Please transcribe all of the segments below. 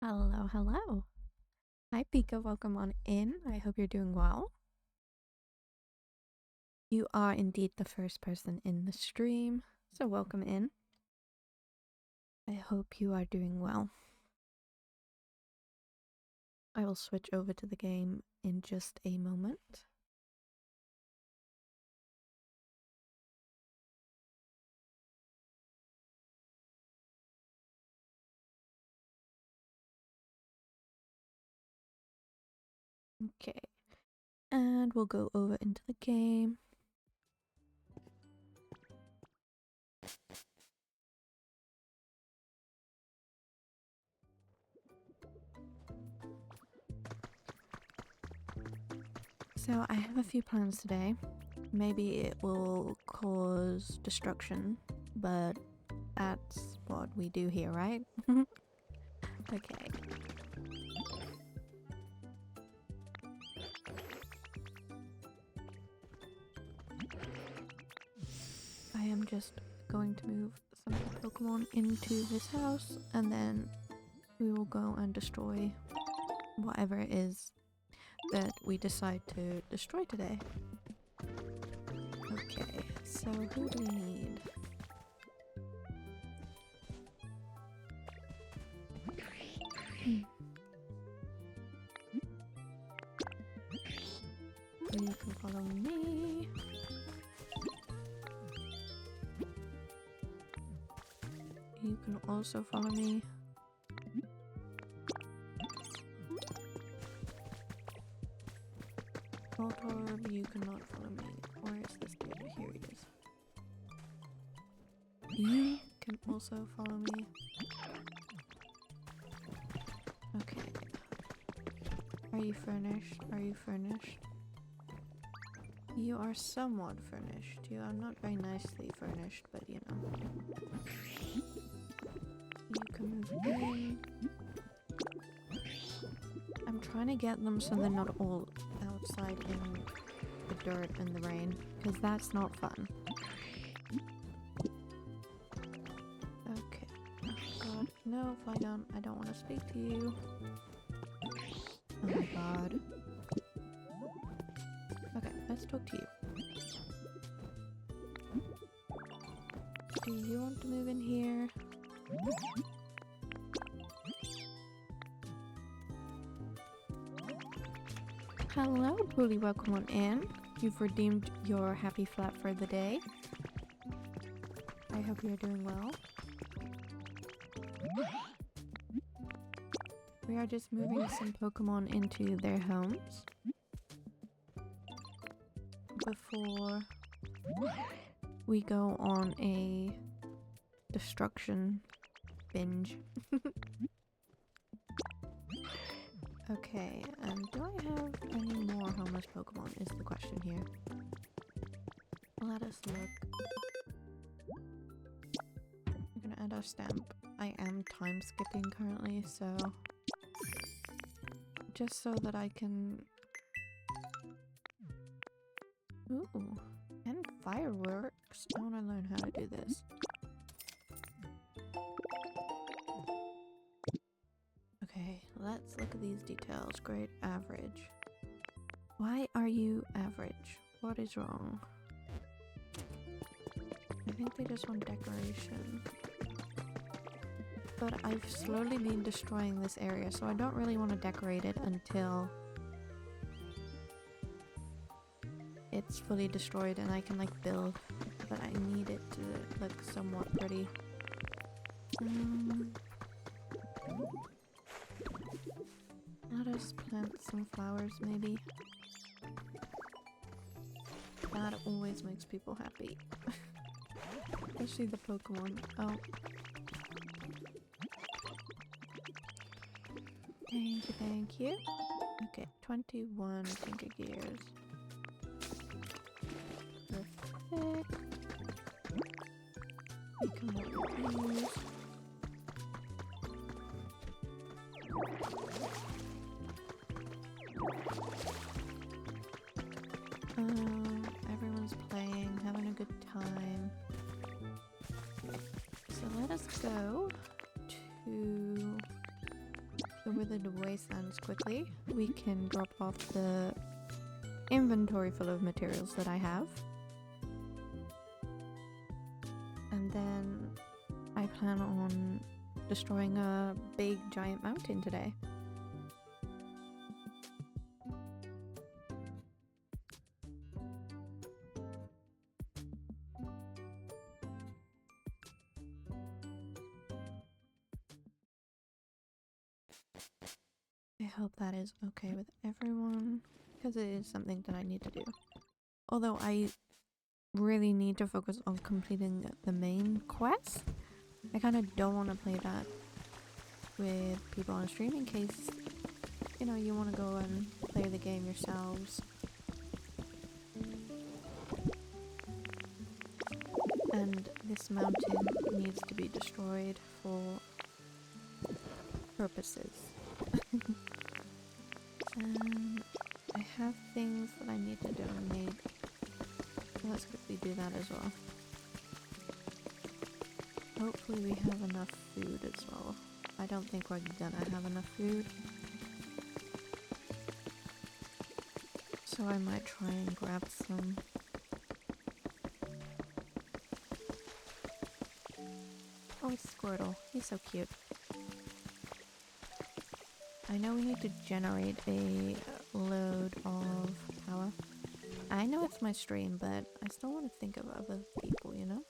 Hello, hello. Hi, Pika. Welcome on in. I hope you're doing well. You are indeed the first person in the stream, so welcome in. I hope you are doing well. I will switch over to the game in just a moment. Okay, and we'll go over into the game. So I have a few plans today. Maybe it will cause destruction, but that's what we do here, right? Okay. I am just going to move some Pokemon into this house, and then we will go and destroy whatever it is that we decide to destroy today. Okay, so who do we need? You can follow me. You can also follow me. Voltorb, you cannot follow me. Where is this dude? Here he is. You can also follow me. Okay. Are you furnished? Are you furnished? You are somewhat furnished. You are not very nicely furnished, but you know. You can move in. I'm trying to get them so they're not all outside in the dirt and the rain, because that's not fun. Okay. Oh god. No, Flygon, I don't want to speak to you. Oh my god. Okay, let's talk to you. Do you want to move in here? Hello, Bully, welcome on in. You've redeemed your happy flat for the day. I hope you're doing well. We are just moving some Pokemon into their homes before we go on a destruction binge. Okay, and do I have any more homeless Pokemon is the question here. Let us look. I'm gonna add our stamp. I am time skipping currently, so just so that I can... Ooh, and fireworks. I want to learn how to do this. Okay, let's look at these details. Great, average. Why are you average? What is wrong? I think they just want decoration. But I've slowly been destroying this area, so I don't really want to decorate it until it's fully destroyed and I can like build. But I need it to look somewhat pretty. I'll just plant some flowers maybe. That always makes people happy. Especially the Pokemon. Oh. Thank you. Okay, 21 Tinker Gears. Perfect. We can work these. Everyone's playing, having a good time. So let us go to the wastelands quickly, we can drop off the inventory full of materials that I have. And then I plan on destroying a big giant mountain today. I hope that is okay with everyone, because it is something that I need to do. Although I really need to focus on completing the main quest. I kind of don't want to play that with people on stream in case, you know, you want to go and play the game yourselves. And this mountain needs to be destroyed for purposes. I have things that I need to donate. Let's quickly do that as well. Hopefully we have enough food as well. I don't think we're gonna have enough food. So I might try and grab some. Oh, it's Squirtle. He's so cute. I know we need to generate a load of power. I know it's my stream, but I still want to think of other people, you know?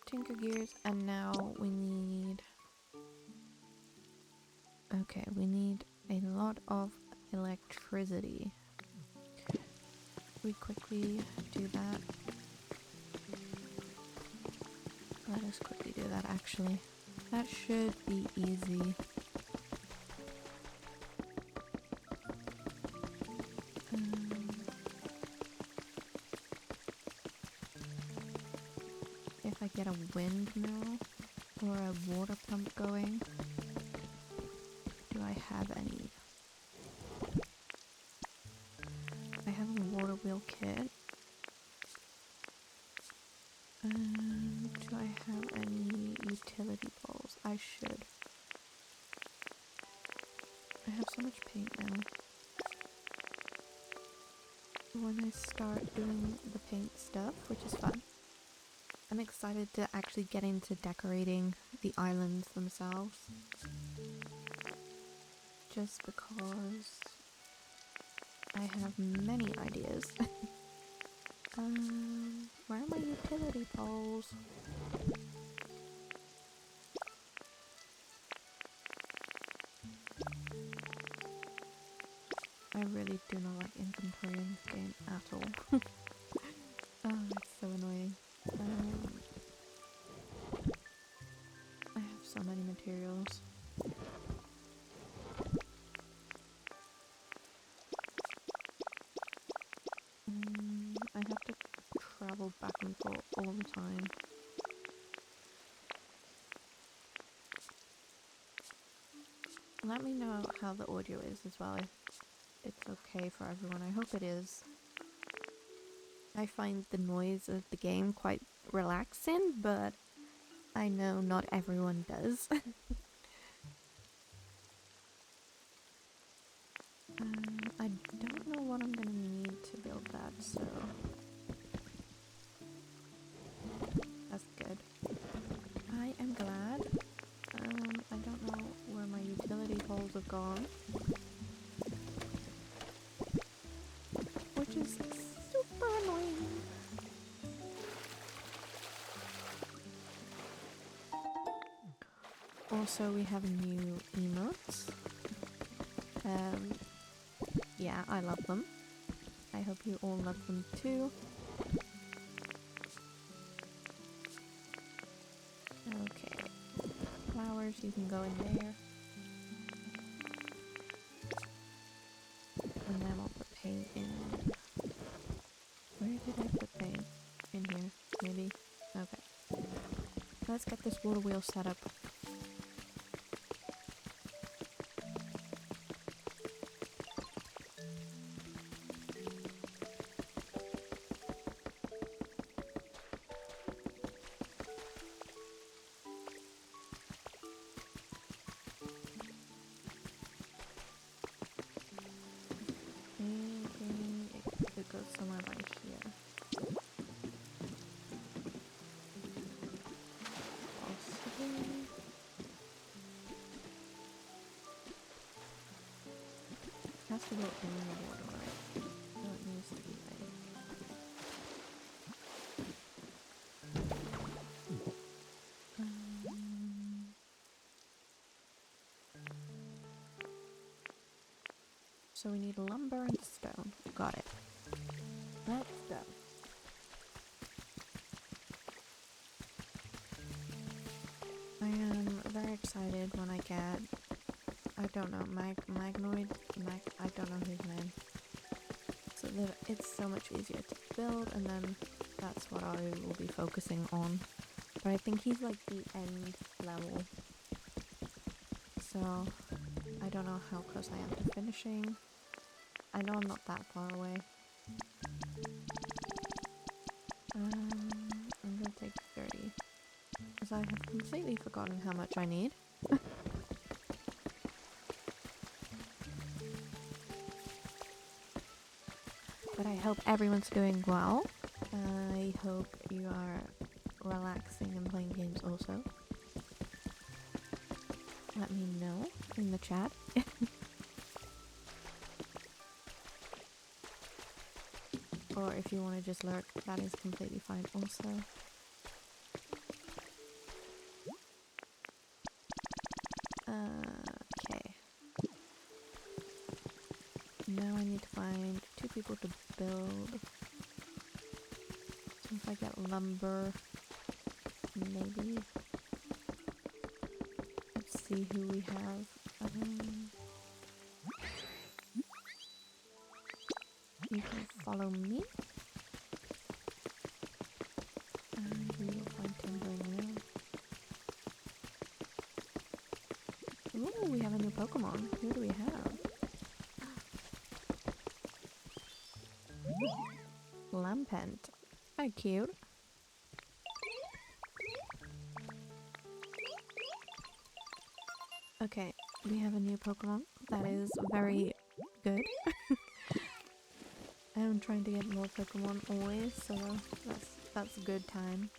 Tinker gears, and now we need... Okay, we need a lot of electricity. We quickly do that. Let us quickly do that, actually. That should be easy. If I get a windmill or a water pump going, do I have any? I have a water wheel kit. Do I have any utility poles? I should. I have so much paint now. When I start doing the paint stuff, which is fun, I'm excited to actually get into decorating the islands themselves. Just because I have many ideas. Where are my utility poles? I really do not like inventory in this game at all. Oh, it's so annoying. I have so many materials. I have to travel back and forth all the time. Let me know how the audio is as well, if it's okay for everyone. I hope it is. I find the noise of the game quite relaxing, but I know not everyone does. I don't know what I'm gonna need to build that, so that's good. I am glad. I don't know where my utility poles have gone, which is super annoying. Also, we have new emotes. Yeah, I love them. I hope you all love them too. Okay. Flowers, you can go in there. And then I'll put paint in. Where did I put paint? In here, maybe? Okay. Let's get this water wheel set up. has to go in the water, right? So it needs to be ready. So we need lumber and stone. Got it. Let's go. I am very excited when I get, I don't know, I don't know his name. So that it's so much easier to build, and then that's what I will be focusing on. But I think he's like the end level. So I don't know how close I am to finishing. I know I'm not that far away. I'm gonna take 30. Because I have completely forgotten how much I need. But I hope everyone's doing well. I hope you are relaxing and playing games also. Let me know in the chat. Or if you want to just lurk, that is completely fine also. Okay. Now I need to find 2 people to build. So if I get lumber, maybe. Let's see who we have. You can follow me. And we will find timber now. Ooh, we have a new Pokemon. Who do we have? Lampent. How cute. Okay, we have a new Pokemon. That is very good. I am trying to get more Pokemon always, so that's a good time.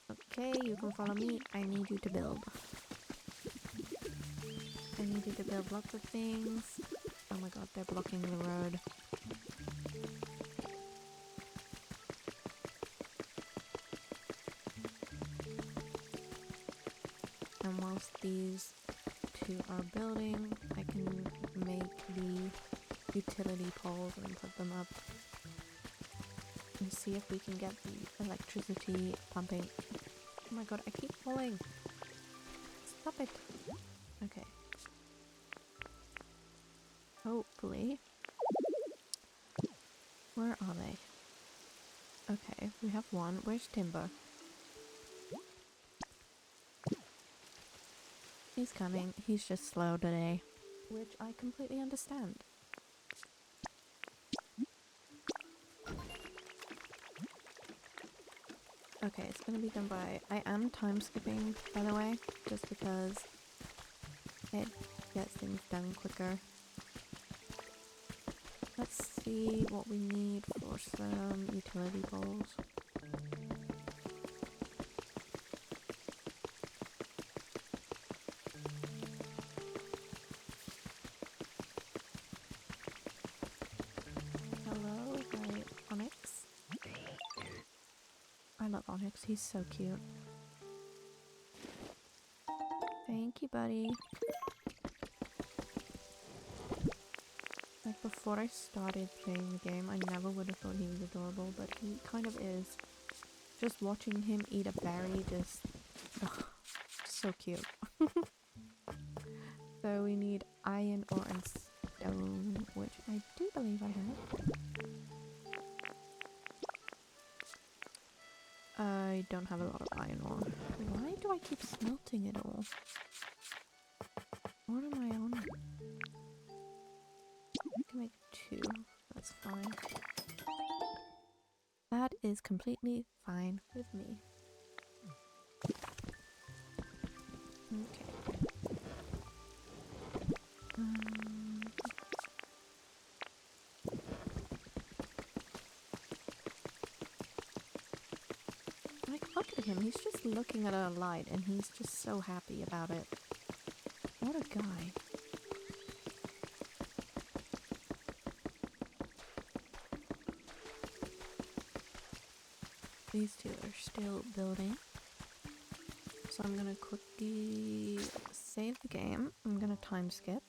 Okay, you can follow me. I need you to build. I need you to build lots of things. Oh my god, they're blocking the road. And whilst these 2 are building, I can make the utility poles and put them up. And see if we can get the electricity pumping. Oh my god, I keep falling. Stop it. Okay. Hopefully. Where are they? Okay, we have one. Where's Timber? He's coming. He's just slow today. Which I completely understand. Okay, it's gonna be done by... I am time skipping, by the way, just because it gets things done quicker. Let's see what we need for some utility poles. Hello, hi, Onyx. I love Onyx, he's so cute. Thank you, buddy. Like, before I started playing the game, I never would have thought he was adorable, but he kind of is. Just watching him eat a berry, just... ugh, so cute. So we need iron, ore, and stone, which I do believe I have. I don't have a lot of iron ore. Why do I keep smelting it all? What am I on? I can make 2. That's fine. That is completely fine with me. Okay. Like, look at him. He's just looking at a light and he's just so happy about it. What a guy. these two are still building. So I'm gonna quickly save the game. I'm gonna time skip.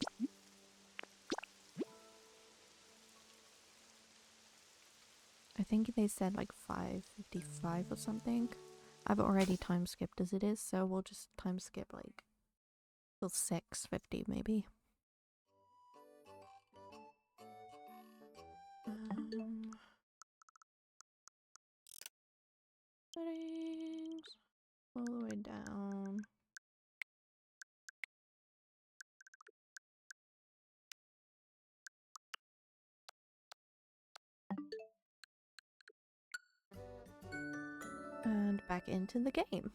I think they said like 5:55 or something. I've already time skipped as it is, so we'll just time skip like till 6:50 maybe. Settings all the way down. And back into the game.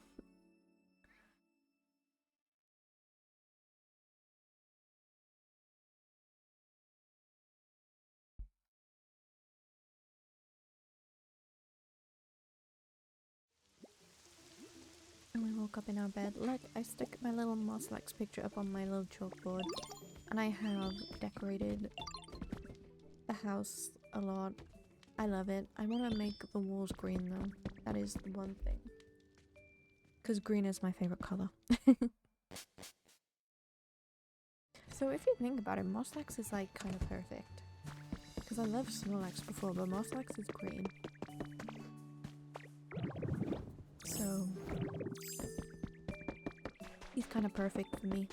And we woke up in our bed. Look, I stuck my little Mosslex picture up on my little chalkboard. And I have decorated the house a lot. I love it. I want to make the walls green though. That is the one thing. Because green is my favorite color. So if you think about it, Mosslex is like kind of perfect. Because I loved Snorlax before, but Mosslex is green. So he's kind of perfect for me.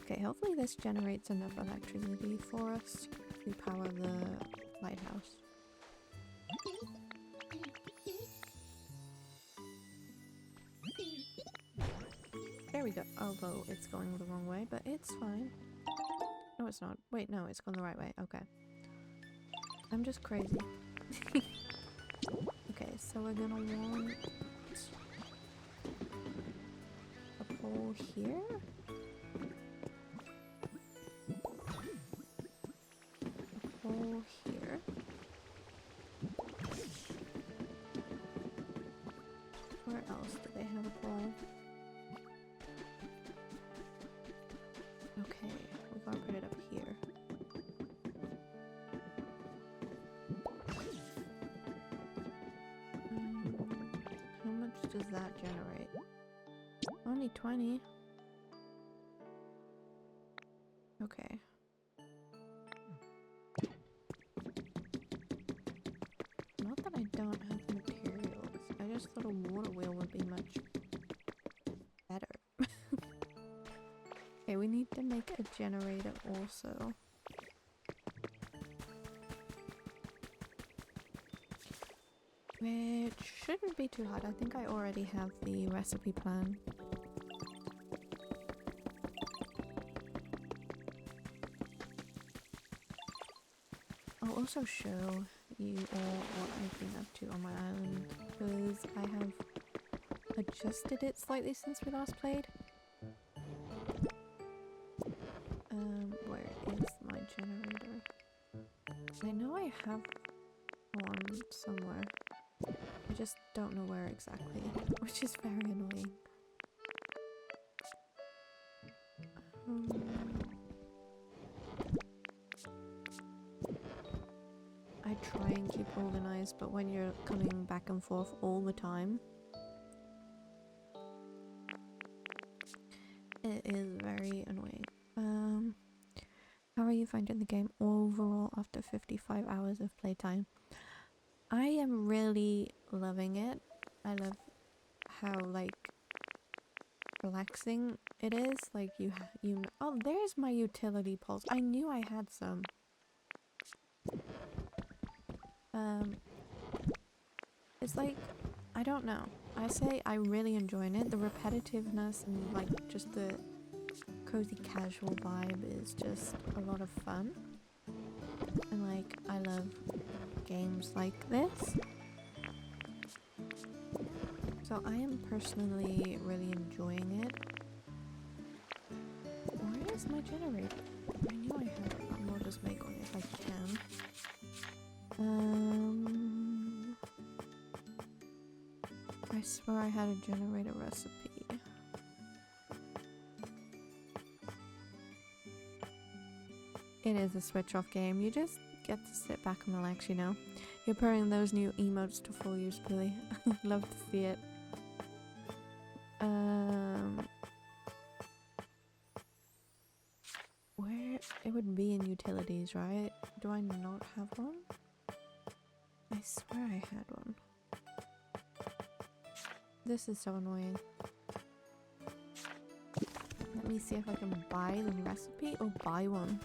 Okay, hopefully this generates enough electricity for us to power the lighthouse. There we go. Although it's going the wrong way, but it's fine. No, it's not. Wait, no, it's going the right way. Okay. I'm just crazy. Okay, so we're gonna want a pole here. A pole here. Where else do they have a pole? Okay, we gotta put it up here. How much does that generate? Only 20. Okay. Not that I don't have materials. I just thought a water wheel would be much better. Okay, we need to make a generator also. Which shouldn't be too hard. I think I already have the recipe plan. I'll also show you all what I've been up to on my island, because I have adjusted it slightly since we last played. Where is my generator? I know I have one somewhere. I just don't know where exactly, which is very annoying. I try and keep organized, but when you're coming back and forth all the time, it is very annoying. How are you finding the game overall after 55 hours of playtime? I am really loving it. I love how like relaxing it is. Like oh, there's my utility poles. I knew I had some. It's like, I don't know. I say I'm really enjoying it. The repetitiveness and like just the cozy casual vibe is just a lot of fun. And like, I love games like this. So I am personally really enjoying it. Where is my generator? I knew I had it. We'll just make one if I can. I swear I had a generator recipe. It is a switch off game. You just get to sit back and relax, you know. You You're pairing those new emotes to full use, Billy. Love to see it. Where it would be in utilities, right? Do I not have one? I swear I had one. This is so annoying. Let me see if I can buy the recipe or buy one.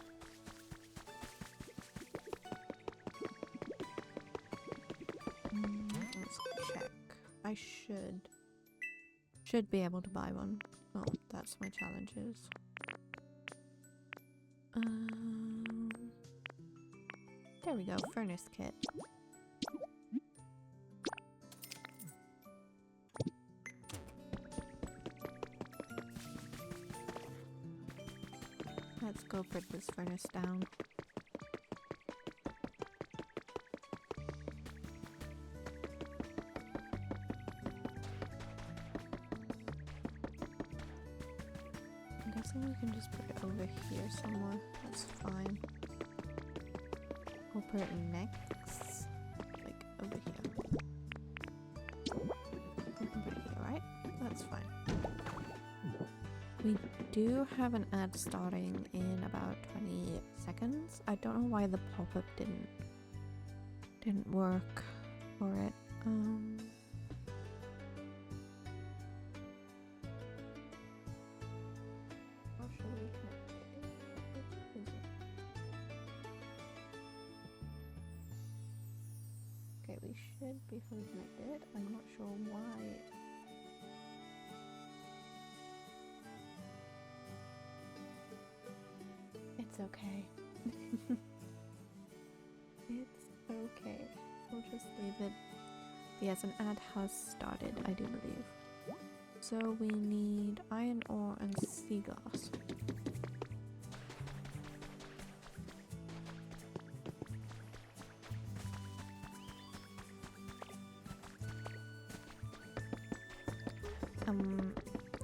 Let's check. I should be able to buy one. Oh, that's my challenges. There we go, furnace kit. Let's go put this furnace down. I'm guessing we can just put it over here somewhere. That's fine. We'll put it next, like over here. We can put it here, right? That's fine. We do have an ad starting in about 20 seconds. I don't know why the pop-up didn't work for it. How should we connect it? Okay, we should be fully connected. I'm not sure why. It's okay. It's okay. We'll just leave it. Yes, an ad has started, I do believe. So we need iron ore and sea glass.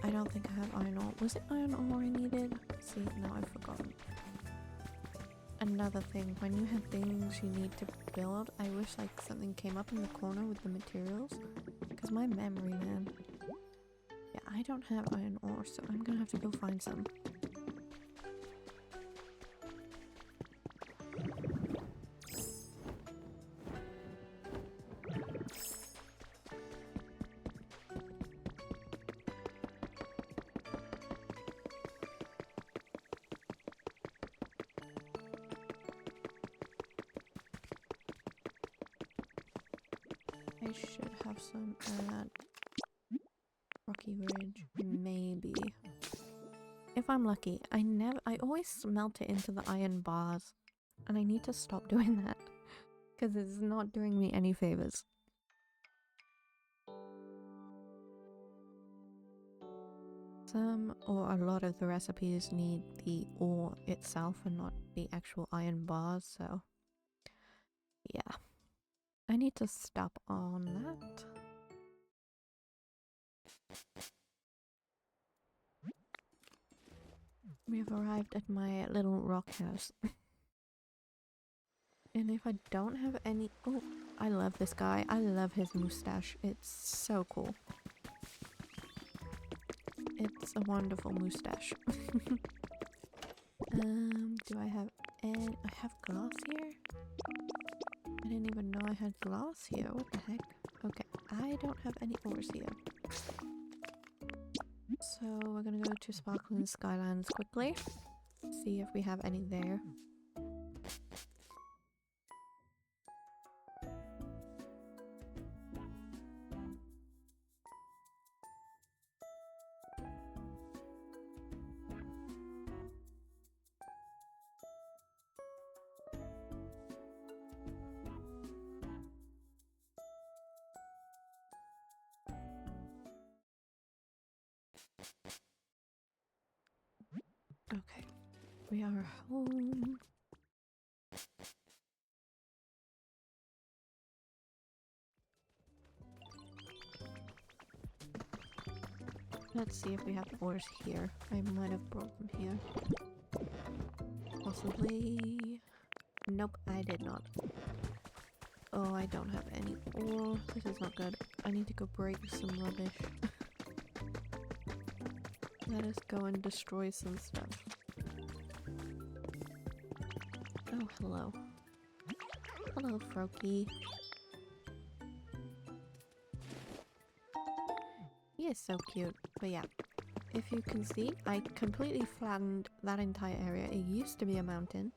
I don't think I have iron ore. Was it iron ore I needed? See, no, I've forgotten. Another thing, when you have things you need to build, I wish like something came up in the corner with the materials. Because my memory, man. Yeah, I don't have iron ore, so I'm gonna have to go find some. I should have some at Rocky Ridge, maybe. If I'm lucky. I always smelt it into the iron bars. And I need to stop doing that. Because it's not doing me any favors. Some or a lot of the recipes need the ore itself and not the actual iron bars, so yeah. I need to stop on that. We have arrived at my little rock house. And if I don't have any... Oh, I love this guy. I love his mustache. It's so cool. It's a wonderful mustache. Do I have any... I have glass here? I didn't even know I had glass here. What the heck? Okay, I don't have any ores here. So we're gonna go to Sparkling Skylands quickly. See if we have any there. Okay, we are home. Let's see if we have ores here. I might have brought them here. Possibly. Nope, I did not. Oh, I don't have any ore. This is not good. I need to go break some rubbish. Let us go and destroy some stuff. Oh, hello. Hello, Froakie. He is so cute. But yeah, if you can see, I completely flattened that entire area. It used to be a mountain.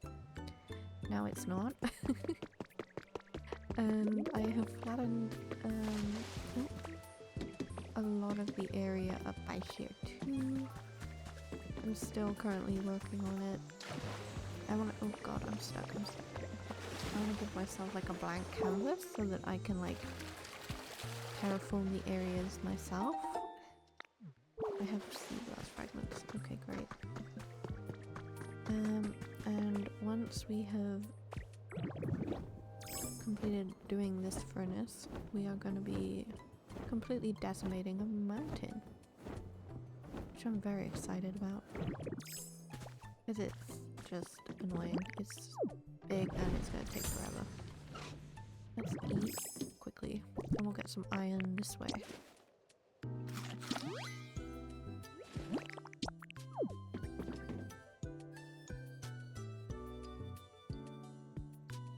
Now it's not. And I have flattened a lot of the area up by here too. I'm still currently working on it. I want to- oh god, I'm stuck. I want to give myself like a blank canvas so that I can like terraform the areas myself. I have sea glass fragments. Okay, great. And once we have completed doing this furnace, we are going to be completely decimating a mountain, which I'm very excited about because it's just annoying. It's big and it's going to take forever. Let's eat quickly and we'll get some iron this way.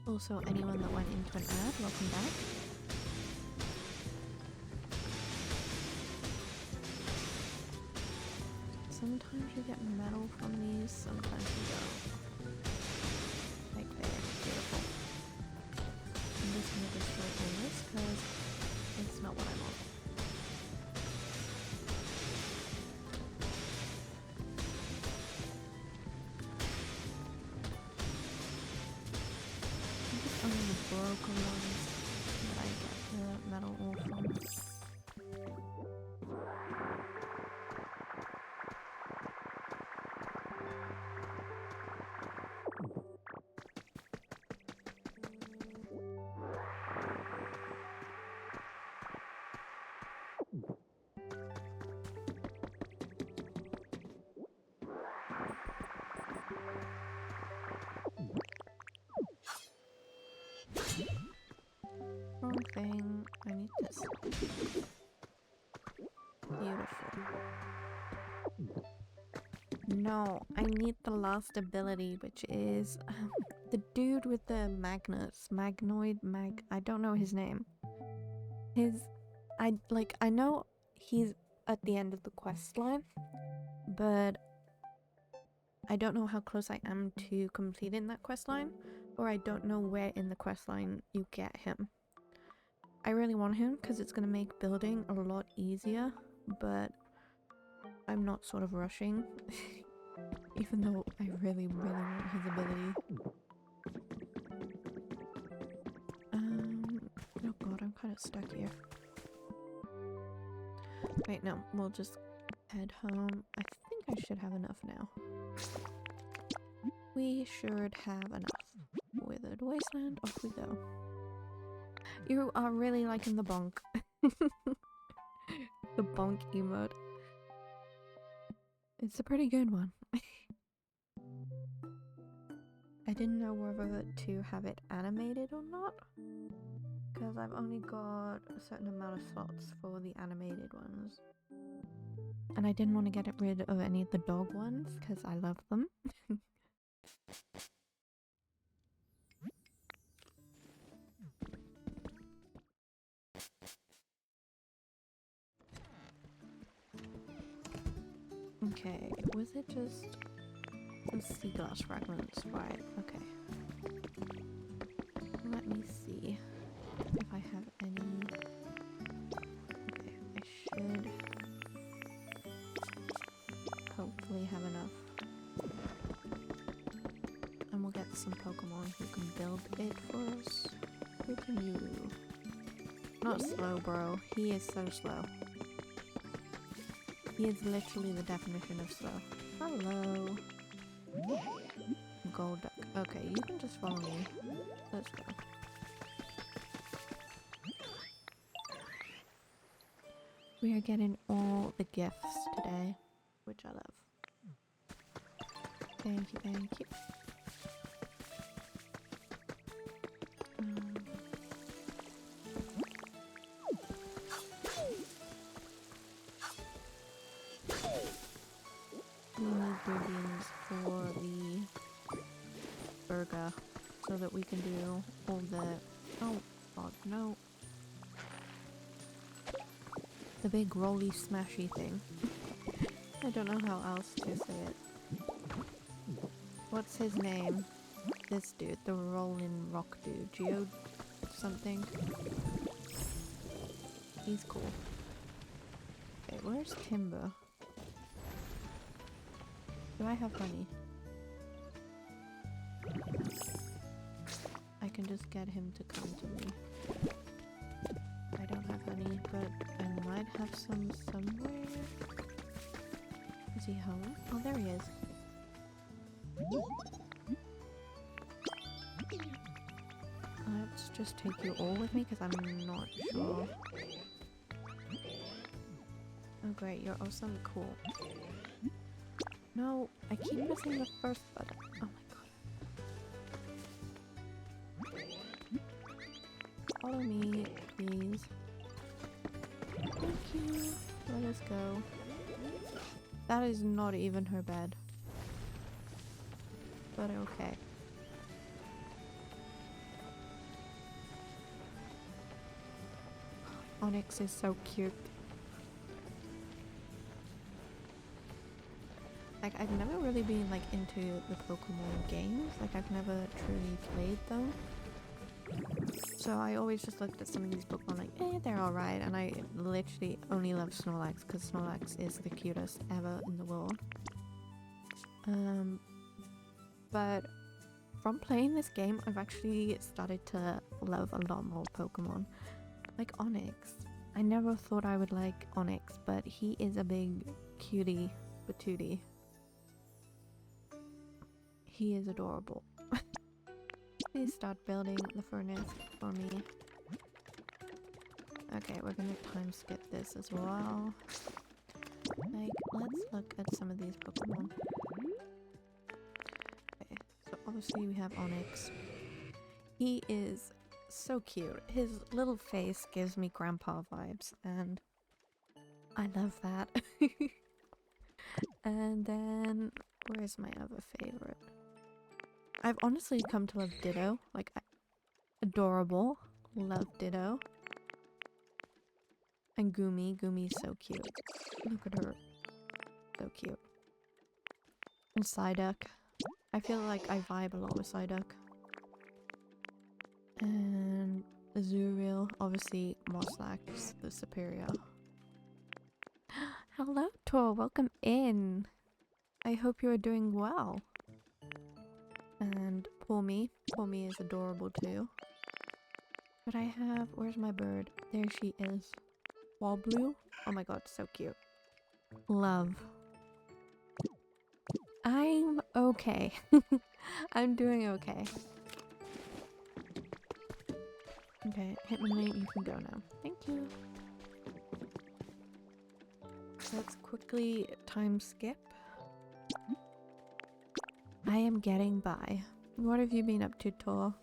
Also, anyone that went into an ad, welcome back. Sometimes you get metal from these, sometimes you don't. Like there, beautiful. I'm just gonna destroy all this because it's not what I want. Only the broken ones that I get the metal ore from. Wrong thing. I need this. Beautiful. No, I need the last ability, which is the dude with the magnets. I don't know his name. I know he's at the end of the quest line, but I don't know how close I am to completing that quest line, or I don't know where in the quest line you get him. I really want him because it's going to make building a lot easier, but I'm not sort of rushing, even though I really, really want his ability. Oh god, I'm kind of stuck here. Wait, no, we'll just head home. I think I should have enough now. We should have enough. Withered Wasteland, off we go. You are really liking the bonk. The bonk emote. It's a pretty good one. I didn't know whether to have it animated or not, because I've only got a certain amount of slots for the animated ones. And I didn't want to get rid of any of the dog ones, because I love them. Okay, was it just some sea glass fragments? Right, okay. Let me see if I have any. Okay, I should hopefully have enough. And we'll get some Pokemon who can build it for us. Who can you? Not slow, bro. He is so slow. He is literally the definition of slow. Hello. Gold duck. Okay, you can just follow me. Let's go. We are getting all the gifts today, which I love. Thank you, thank you. ingredients for the burger so that we can do all the... Oh, God, no. The big rolly smashy thing. I don't know how else to say it. What's his name? This dude, the Rollin' Rock dude. Geo something. He's cool. Okay, where's Timber? Do I have honey? I can just get him to come to me. I don't have honey, but I might have some somewhere. Is he home? Oh, there he is. Let's just take you all with me because I'm not sure. Oh great, you're awesome, cool. No, I keep pressing the first button. Oh my god. Follow me, please. Thank you. Let us go. That is not even her bed. But okay. Onyx is so cute. Like, I've never really been like into the Pokemon games. Like, I've never truly played them. So I always just looked at some of these Pokemon like, eh, they're alright. And I literally only love Snorlax because Snorlax is the cutest ever in the world. But from playing this game, I've actually started to love a lot more Pokemon. Like Onyx. I never thought I would like Onyx, but he is a big cutie patootie. He is adorable. Please start building the furnace for me. Okay, we're gonna time skip this as well. Like, let's look at some of these Pokemon. Okay, so obviously we have Onyx. He is so cute. His little face gives me grandpa vibes, and I love that. And then, where's my other favorite? I've honestly come to love Ditto. Like, adorable. Love Ditto. And Gumi. Gumi's so cute. Look at her. So cute. And Psyduck. I feel like I vibe a lot with Psyduck. And Azuriel. Obviously, Moslax, the superior. Hello, Tor. Welcome in. I hope you are doing well. And Pawmi. Pawmi is adorable too. But I have... Where's my bird? There she is. Wobblue? Oh my god, so cute. Love. I'm okay. I'm doing okay. Okay, Hitmonlee, you can go now. Thank you. Let's quickly time skip. I am getting by. What have you been up to, Tor?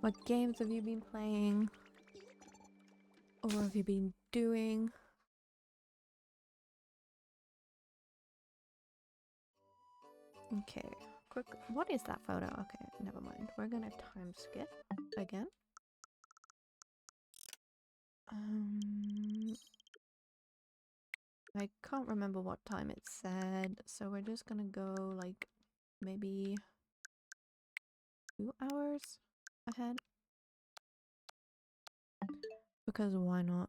What games have you been playing? Or what have you been doing? Okay, quick. What is that photo? Okay, never mind. We're gonna time skip again. I can't remember what time it said, so we're just gonna go like maybe 2 hours ahead. Because why not?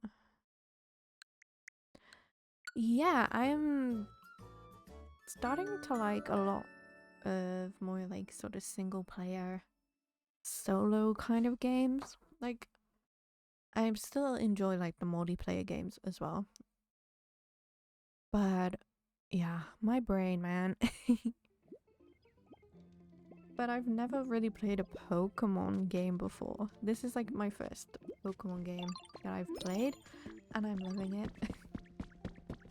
Yeah, I'm starting to like a lot of more like sort of single player solo kind of games. Like, I still enjoy like the multiplayer games as well. But yeah, my brain, man. But I've never really played a Pokemon game before. This is like my first Pokemon game that I've played, and I'm loving it.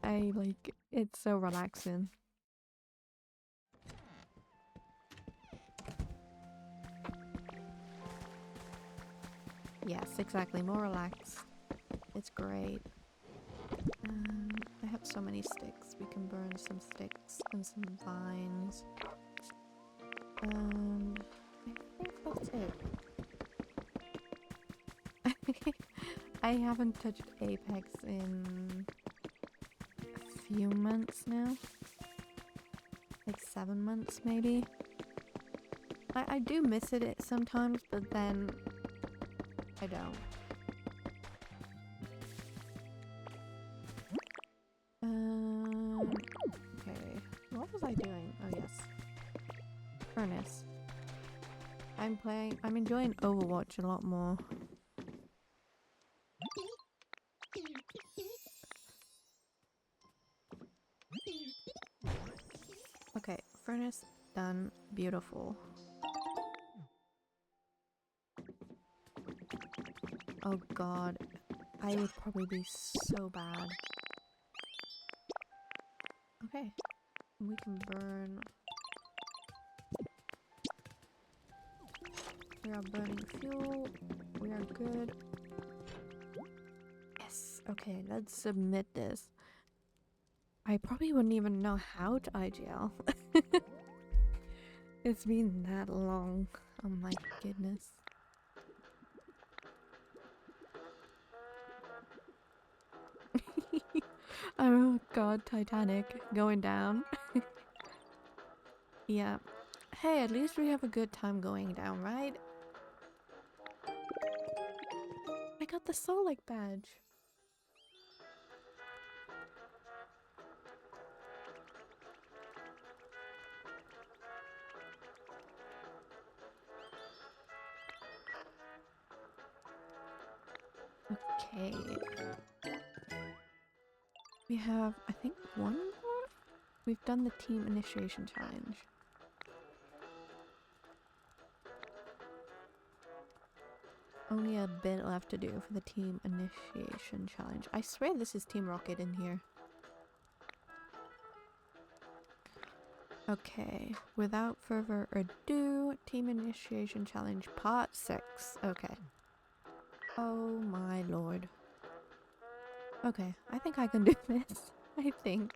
I like, it's so relaxing. Yes, exactly, more relaxed. It's great. I I have so many sticks. We can burn some sticks and some vines. And I think that's it. I haven't touched Apex in a few months now. Like 7 months maybe. I do miss it sometimes, but then I don't. Okay. What was I doing? Oh yes. Furnace. I'm enjoying Overwatch a lot more. Okay, furnace done. Beautiful. Oh god, I would probably be so bad. Okay, we can burn. We are burning fuel. We are good. Yes, okay, let's submit this. I probably wouldn't even know how to IGL. It's been that long. Oh my goodness. Oh god, Titanic going down. Yeah. Hey, at least we have a good time going down, right? I got the Soul-like badge. Okay. We have, I think, one more? We've done the team initiation challenge. Only a bit left to do for the team initiation challenge. I swear this is Team Rocket in here. Okay, without further ado, team initiation challenge part 6. Okay. Oh my lord. Okay, I think I can do this. I think.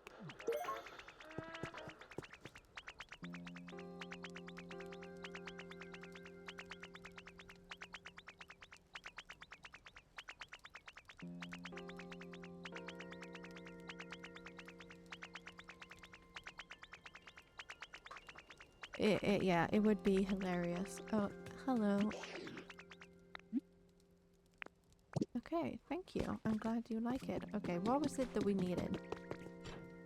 Yeah, it would be hilarious. Oh, hello. Okay, thank you. I'm glad you like it. Okay, what was it that we needed?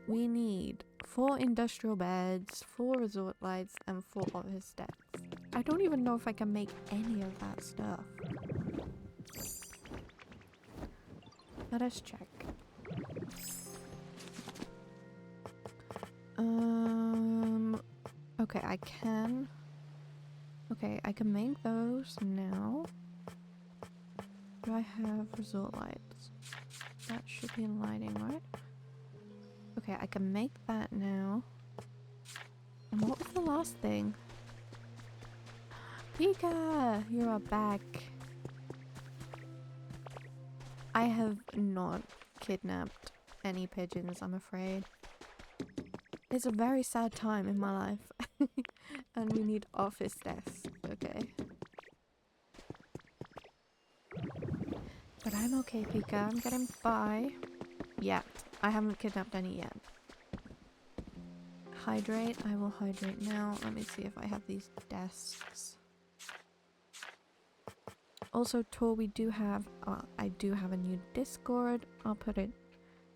We need 4 industrial beds, 4 resort lights, and 4 office desks. I don't even know if I can make any of that stuff. Let us check. Okay, I can. Okay, I can make those now. Do I have resort lights? That should be in lighting, right? Okay, I can make that now. And what was the last thing? Pika! You are back. I have not kidnapped any pigeons, I'm afraid. It's a very sad time in my life. And we need office desks. Okay. But I'm okay, Pika. I'm getting by. Yeah, I haven't kidnapped any yet. Hydrate. I will hydrate now. Let me see if I have these desks. Also, Tor, we do have, I do have a new Discord. I'll put it,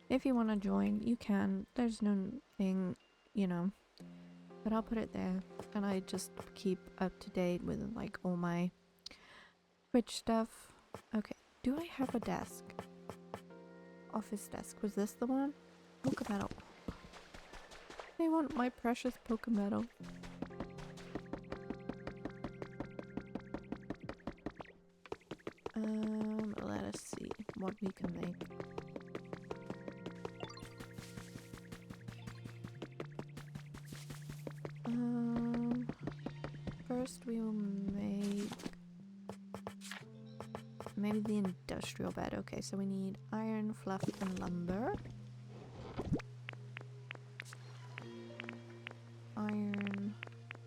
if you want to join, you can. There's no thing, you know, but I'll put it there. And I just keep up to date with like all my Twitch stuff. Okay, do I have a desk? Office desk, was this the one? Pokemetal. They want my precious Pokemetal. Let us see what we can make. First we will make maybe the industrial bed. Okay, so we need iron, fluff, and lumber. iron.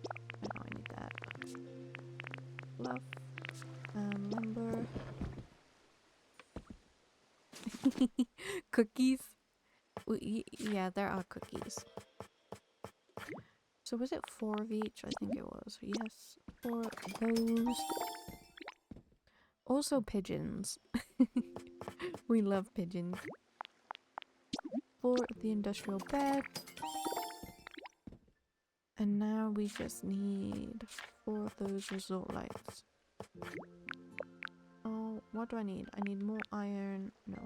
I know I need that. Fluff. Lumber. Cookies? Yeah, there are cookies. So was it 4 of each? I think it was. Yes, 4 of those. Also pigeons. We love pigeons. 4 of the industrial bed. And now we just need 4 of those resort lights. Oh, what do I need? I need more iron. No.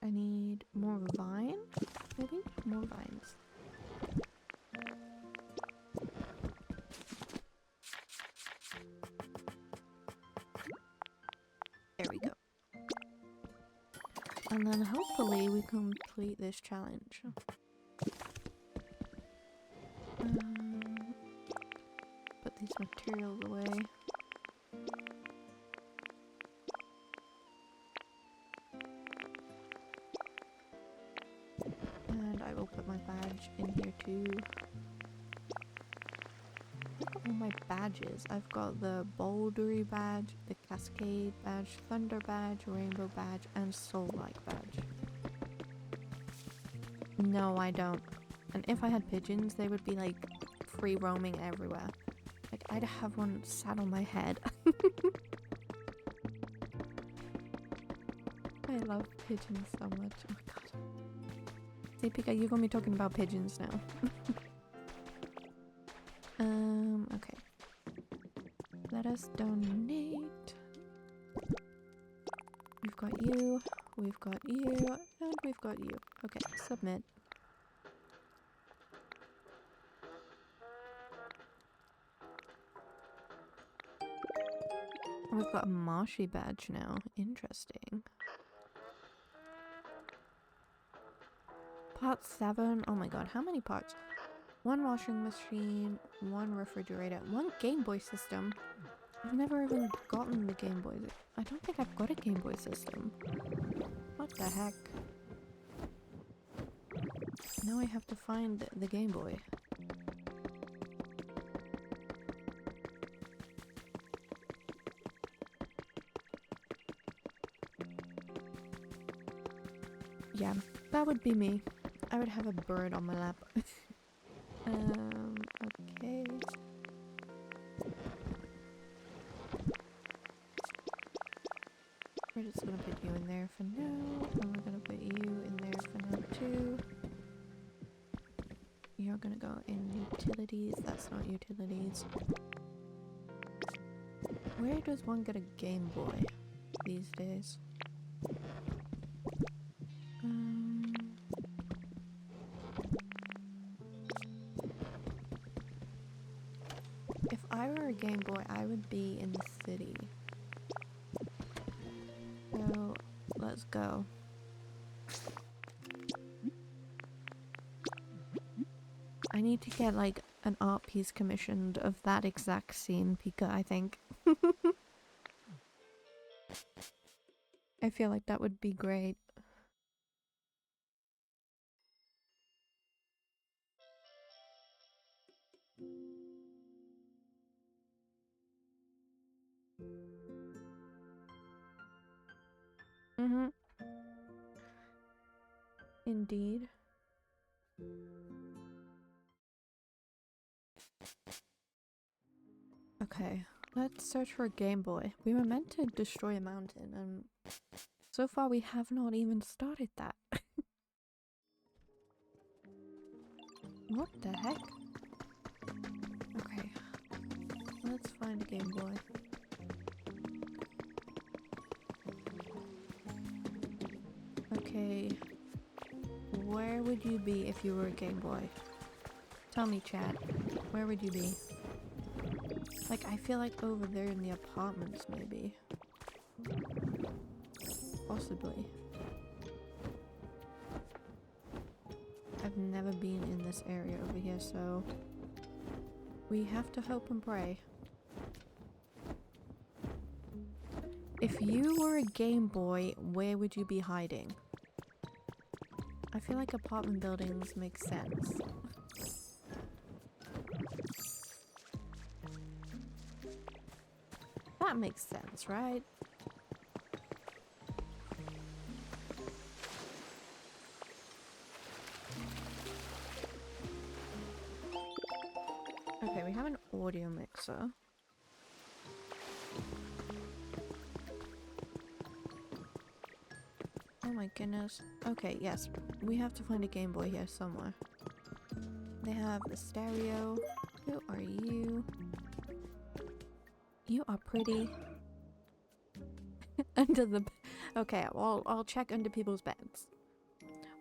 I need more vine? Maybe? More vines. There we go. And then hopefully we complete this challenge. Put these materials away. And I will put my badge in here too. Look at all my badges. I've got the Bouldery badge, the Cascade badge, Thunder badge, Rainbow badge, and Soul-like badge. No, I don't. And if I had pigeons, they would be like free roaming everywhere. Like I'd have one sat on my head. I love pigeons so much. Oh my god. See, Pika, you're gonna be talking about pigeons now. Okay. Let us donate. We've got you, we've got you, and we've got you. Okay, submit. We've got a marshy badge now. Interesting. Part 7. Oh my god, how many parts? 1 washing machine, 1 refrigerator, 1 Game Boy system. I've never even gotten the Game Boy. I don't think I've got a Game Boy system. What the heck? Now I have to find the Game Boy. Yeah, that would be me. I would have a bird on my lap. Okay. We're just gonna put you in there for now, and we're gonna put you in there for now too. You're gonna go in utilities. That's not utilities. Where does one get a Game Boy these days? If I were a Game Boy, I would be in the city. So, let's go. I need to get like an art piece commissioned of that exact scene, Pika, I think. I feel like that would be great. Mm-hmm. Indeed. Okay, let's search for a Game Boy. We were meant to destroy a mountain, and so far we have not even started that. What the heck? Okay, let's find a Game Boy. Okay, where would you be if you were a Game Boy? Tell me, chat. Where would you be? Like, I feel like over there in the apartments, maybe. Possibly. I've never been in this area over here, so we have to hope and pray. If you were a Game Boy, where would you be hiding? I feel like apartment buildings make sense. That makes sense, right? Okay, we have an audio mixer. Oh my goodness. Okay, yes. We have to find a Game Boy here somewhere. They have a stereo. Who are you? You are pretty. Under the... Okay, well, I'll check under people's beds.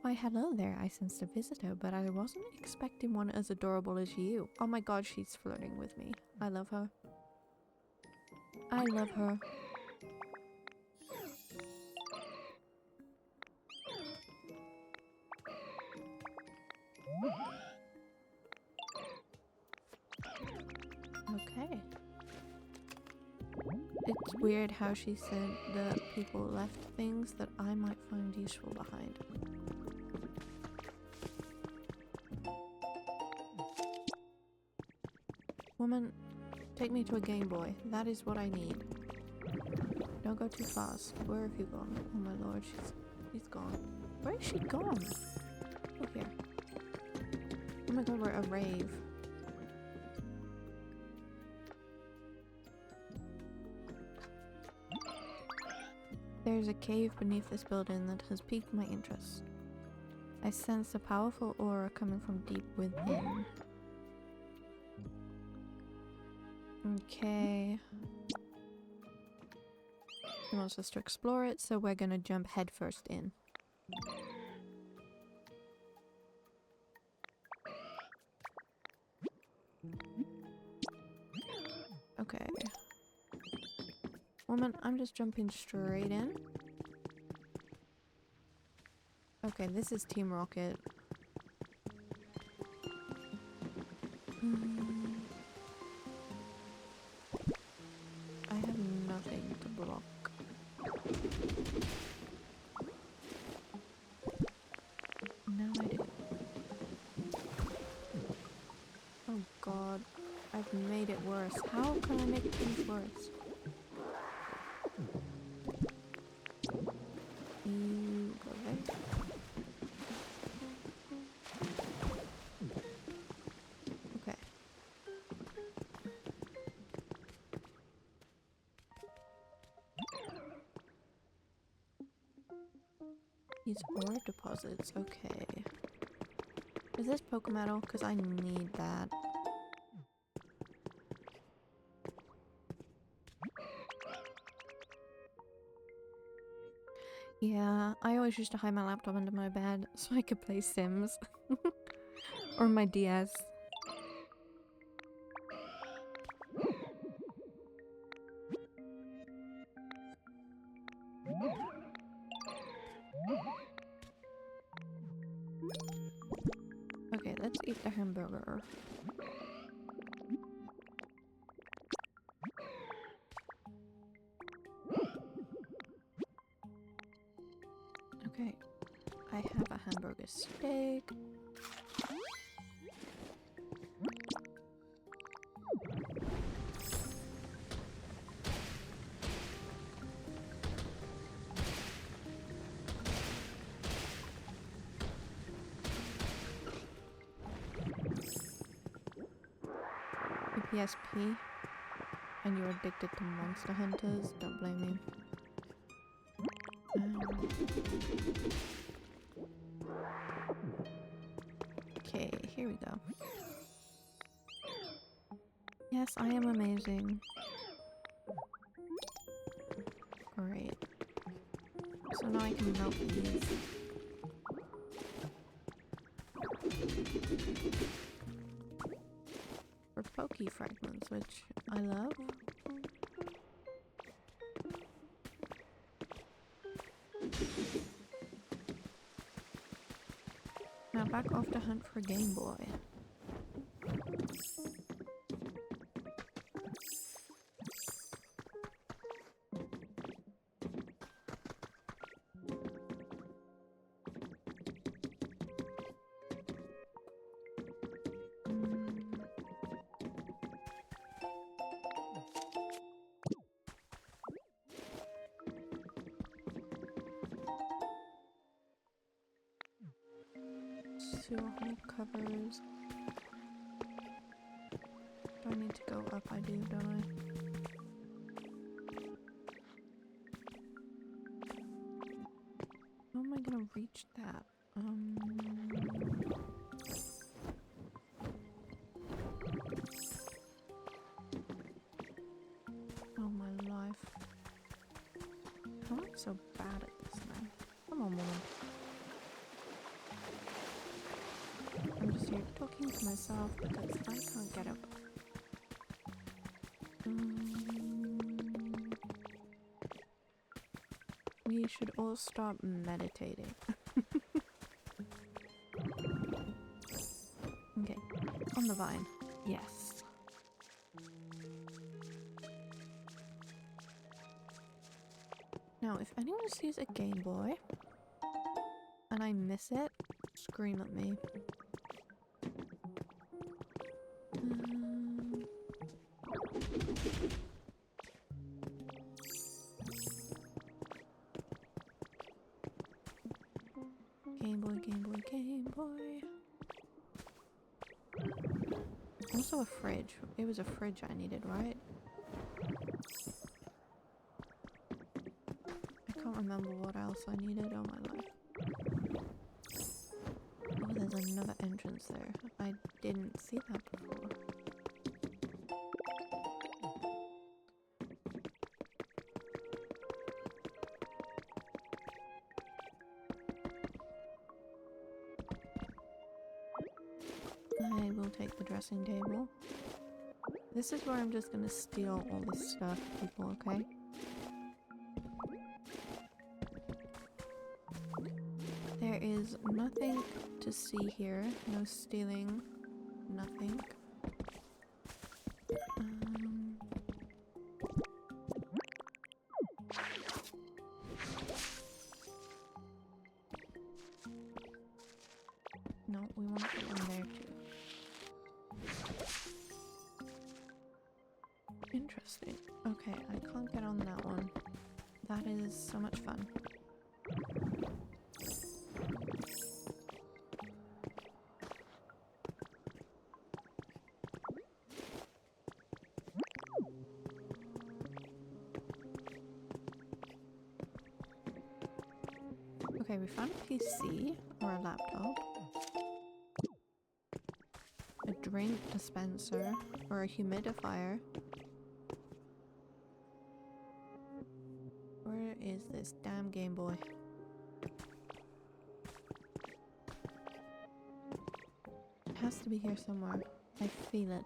Why, hello there. I sensed a visitor, but I wasn't expecting one as adorable as you. Oh my god, she's flirting with me. I love her. I love her. Okay. It's weird how she said that people left things that I might find useful behind. Woman, take me to a Game Boy. That is what I need. Don't go too fast. Where have you gone? Oh my lord, she's gone. Where is she gone? Oh, here. Oh my god, we're a rave. There's a cave beneath this building that has piqued my interest. I sense a powerful aura coming from deep within. Okay. He wants us to explore it, so we're gonna jump headfirst in. Okay. Woman, I'm just jumping straight in. Okay, this is Team Rocket. I have nothing to block. Now I do. Oh god, I've made it worse. How can I make things worse? You go there. Okay. These ore deposits, okay. Is this Pokemetal? Because I need that. Yeah, I always used to hide my laptop under my bed so I could play Sims. Or my DS. Okay, let's eat the hamburger. Okay, I have a hamburger steak. PSP, and you're addicted to Monster Hunters, don't blame me. Okay, here we go. Yes, I am amazing. Great. So now I can melt these. For Poke fragments, which I love. Now back off to hunt for Game Boy. see what more covers. Do I need to go up? I do, don't I? How am I gonna reach that? Oh my life. How am I so bad at this now? Come on, woman. I'm just here talking to myself because I can't get up. We should all start meditating. Okay, on the vine. Yes. Now, if anyone sees a Game Boy and I miss it, scream at me. Game Boy, Game Boy, Game Boy. Also a fridge. It was a fridge I needed, right? I can't remember what else I needed all my life. Oh, there's another entrance there. I didn't see that before. I will take the dressing table. This is where I'm just gonna steal all this stuff, people, okay? There is nothing to see here. No stealing. Nothing. No, we want to put one there too. Interesting. Okay, I can't get on that one. That is so much fun. Okay, we found a PC or a laptop. A drink dispenser or a humidifier. Where is this damn Game Boy? It has to be here somewhere. I feel it.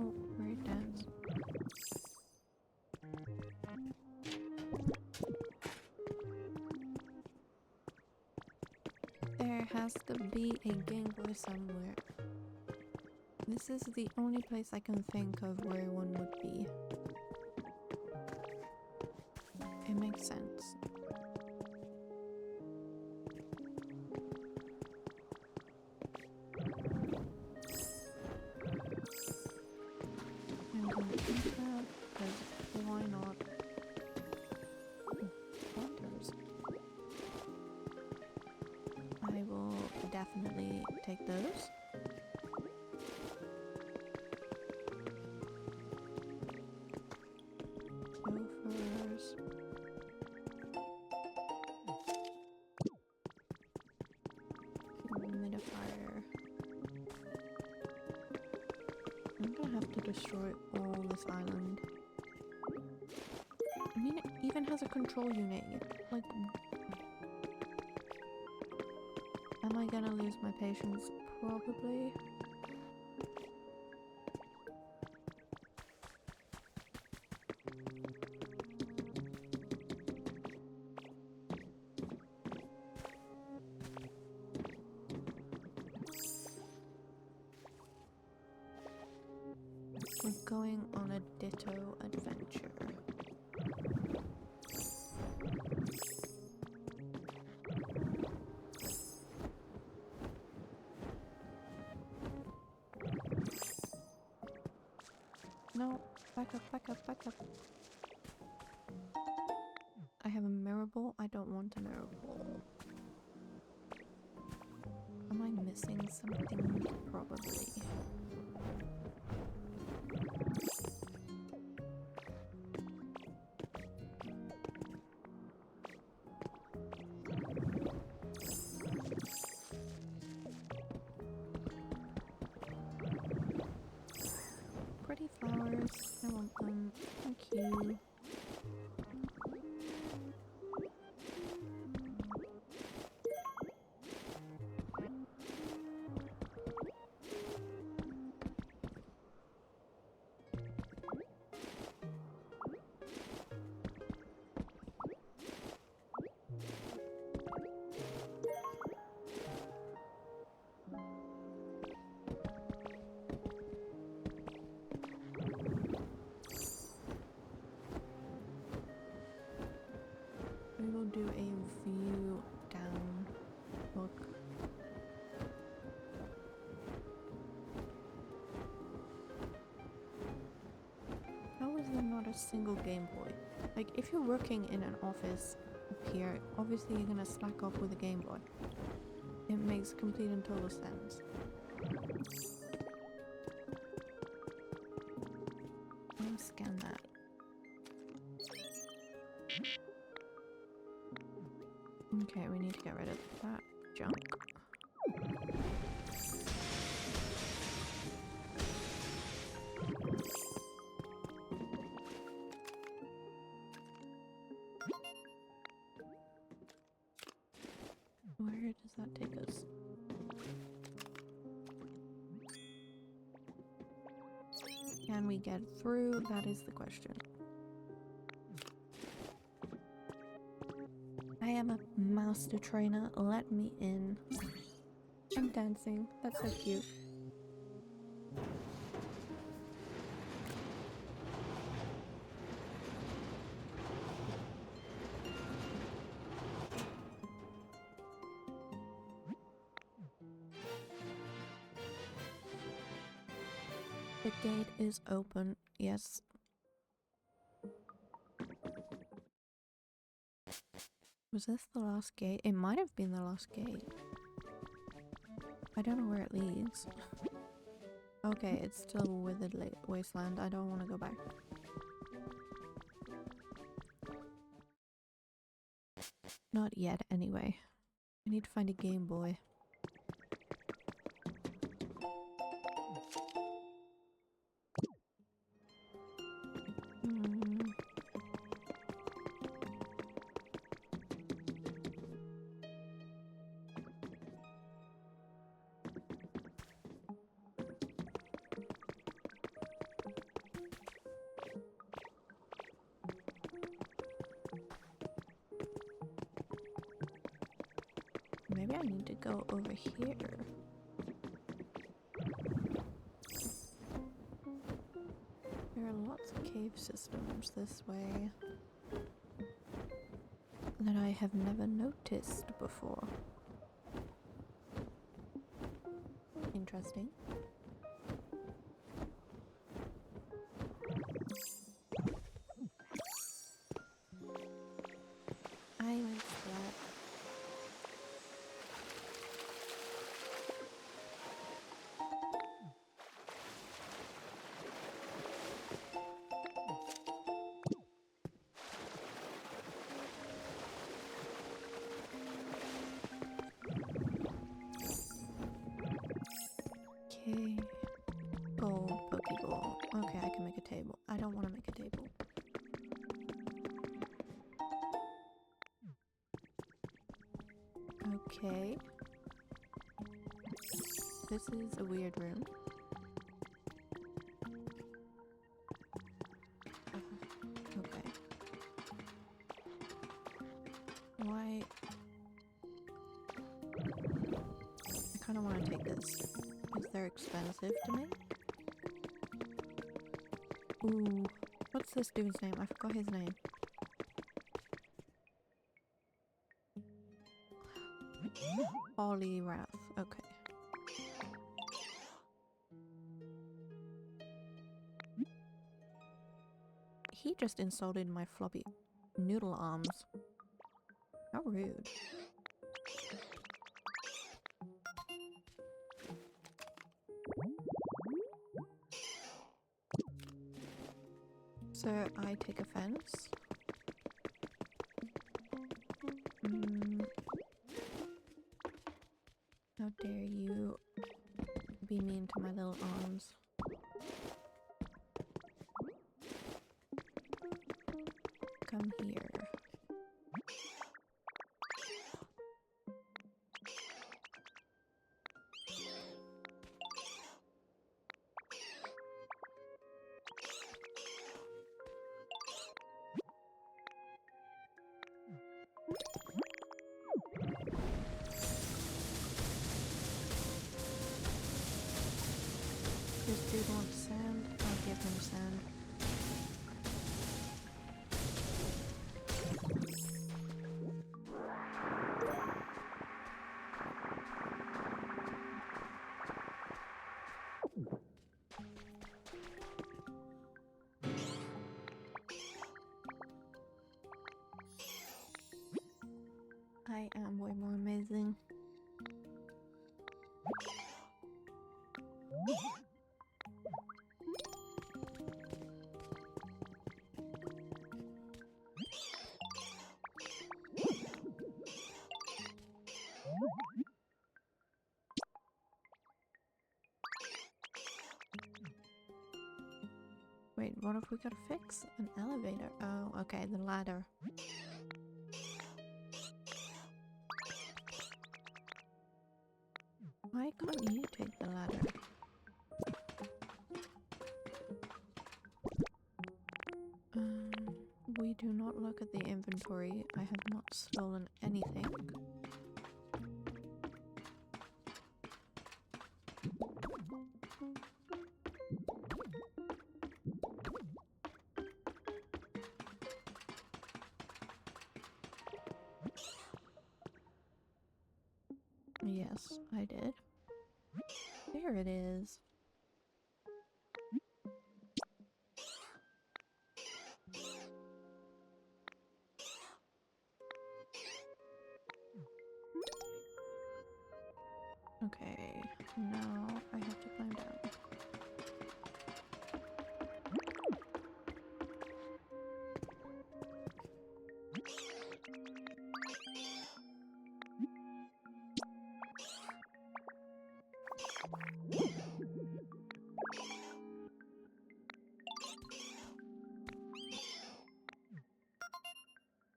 Oh, weird dance. There has to be a Game Boy somewhere. This is the only place I can think of where one would be. It makes sense. I'm going to do that because why not? Hunters. I will definitely take those. Gophers. Humidifier. I'm gonna have to destroy all this island. I mean, it even has a control unit. Like, am I gonna lose my patience? Probably. We're going on a Ditto adventure. No, back up, back up, back up. I have a mirror ball. I don't want a mirror ball. Am I missing something? Probably. Pretty flowers. I want them. Thank you. We will do a view down look. How is there not a single Game Boy? Like, if you're working in an office up here, obviously you're gonna slack off with a Game Boy. It makes complete and total sense. I'll scan that. Okay, we need to get rid of that junk. Where does that take us? Can we get through? That is the question. I am a master trainer. Let me in. I'm dancing. That's so cute. The gate is open. Yes. Was this the last gate? It might have been the last gate. I don't know where it leads. Okay, it's still withered wasteland. I don't want to go back. Not yet, anyway. I need to find a Game Boy. Maybe I need to go over here. There are lots of cave systems this way that I have never noticed before. Interesting. Island splat. Okay. Gold Pokeball. Okay, I can make a table. I don't want to make a table. Okay. This is a weird room. Okay. Why? I kind of want to take this. Is they're expensive to make? Ooh. What's this dude's name? I forgot his name. Ollie Rath. Okay. He just insulted my floppy noodle arms. How rude. So I take offense. How dare you be mean to my little arms? Come here. This dude wants sand. I'll give him sand. I am way more amazing. Wait, what have we got to fix? An elevator. Oh, okay, the ladder. Why can't you take the ladder? We do not look at the inventory. I have not stolen anything. Yes, I did. There it is. Okay, now I have to climb down.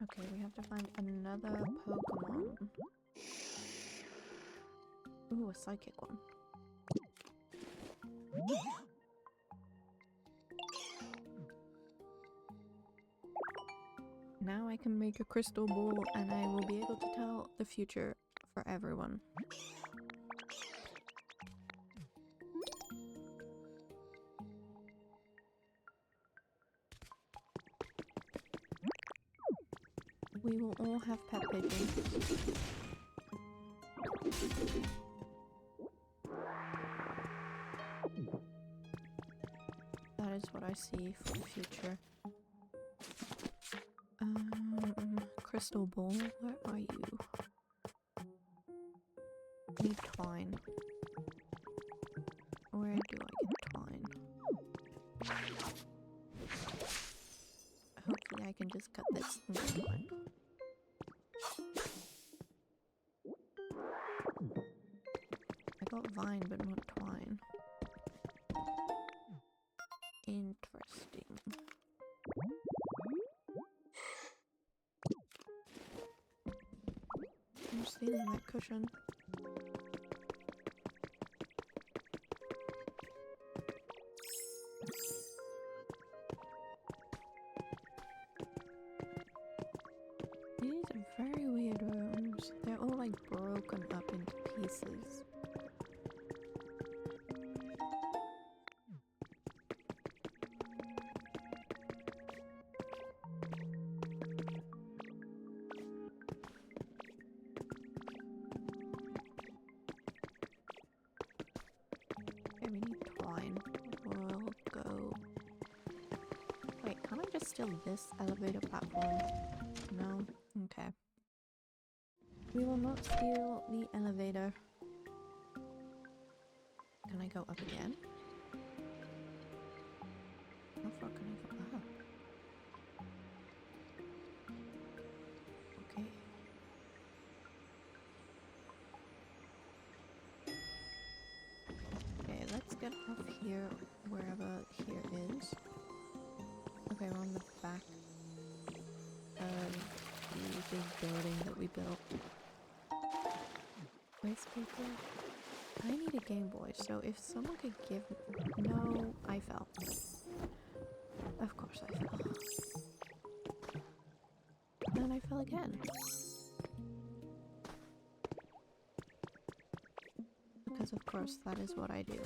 Okay, we have to find another Pokemon. Ooh, a psychic one. Now I can make a crystal ball and I will be able to tell the future for everyone. We will all have pet pigeons. That is what I see for the future. Crystal ball, where are you? Need twine. Where do I get twine? Hopefully I can just cut this and get twine. I got vine but not twine. Interesting. I'm stealing that cushion. These are very weird rooms. They're all like broken up into pieces. steal this elevator platform? No? Okay. We will not steal the elevator. Can I go up again? How far can I go up? Okay. Okay, let's get off here, wherever here is. Okay, we're on the back of the big building that we built. Waste paper. I need a Game Boy, so if someone could give me... No, I fell. Of course I fell. And I fell again. Because of course that is what I do.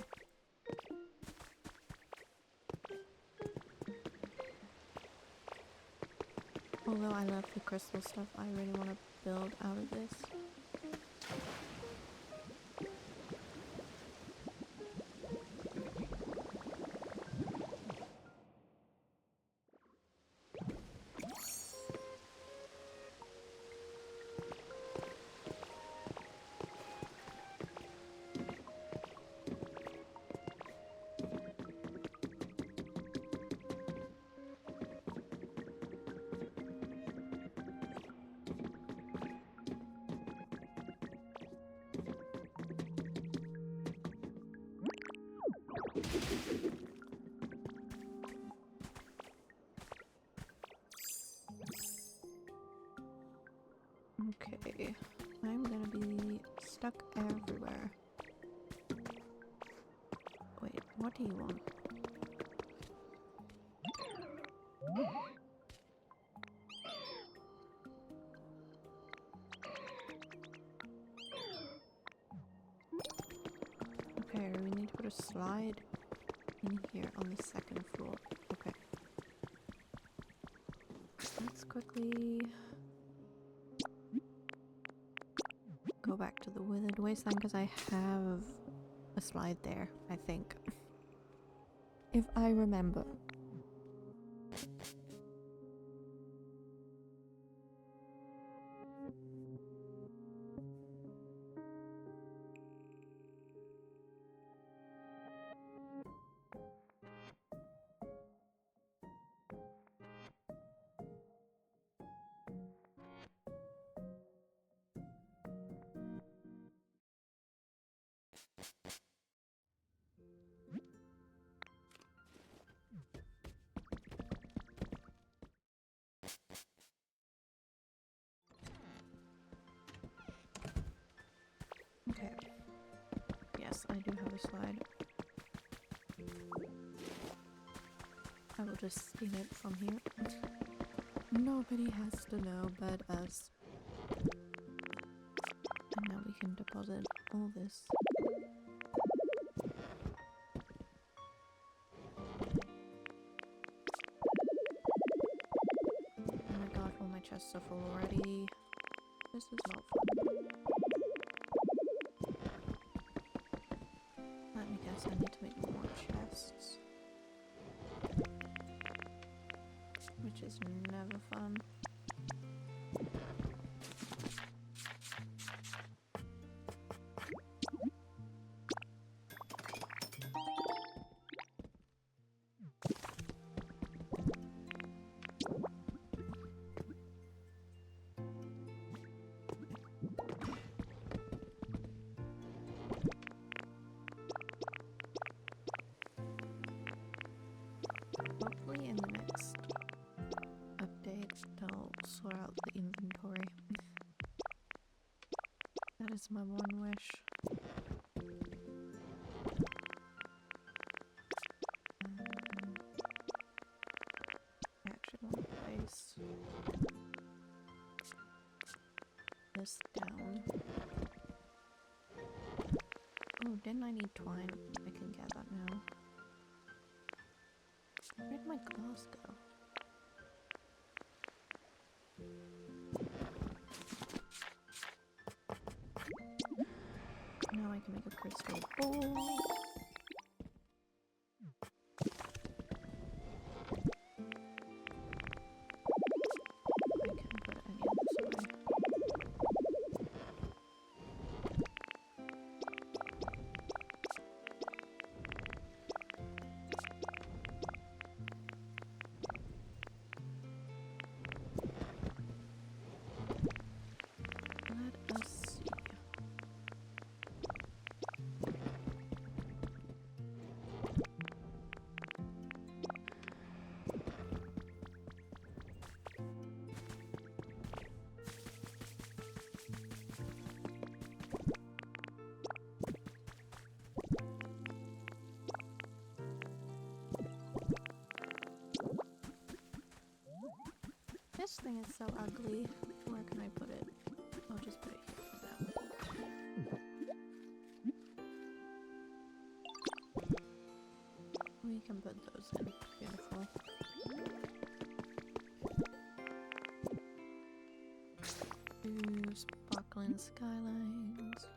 Although I love the crystal stuff, I really want to build out of this. Okay, I'm gonna be stuck everywhere. Wait, what do you want? Okay, we need to put a slide in here on the second floor. Okay. Let's quickly go back to the Withered Wasteland because I have a slide there, I think. If I remember. Okay. Yes, I do have a slide. I will just steal it from here. Nobody has to know but us. And now we can deposit all this. Oh my god, all my chests are full already. This is not fun. Let me guess, I need to make more chests. Which is never fun. Hopefully in the next update they'll sort out the inventory. That is my one wish. I actually want to place this down. Oh, didn't I need twine? I can get that now. Where'd my glass go? Now I can make a crystal bowl. thing is so ugly. Where can I put it? I'll just put it here for now. We can put those in. Beautiful. Two sparkling skylines.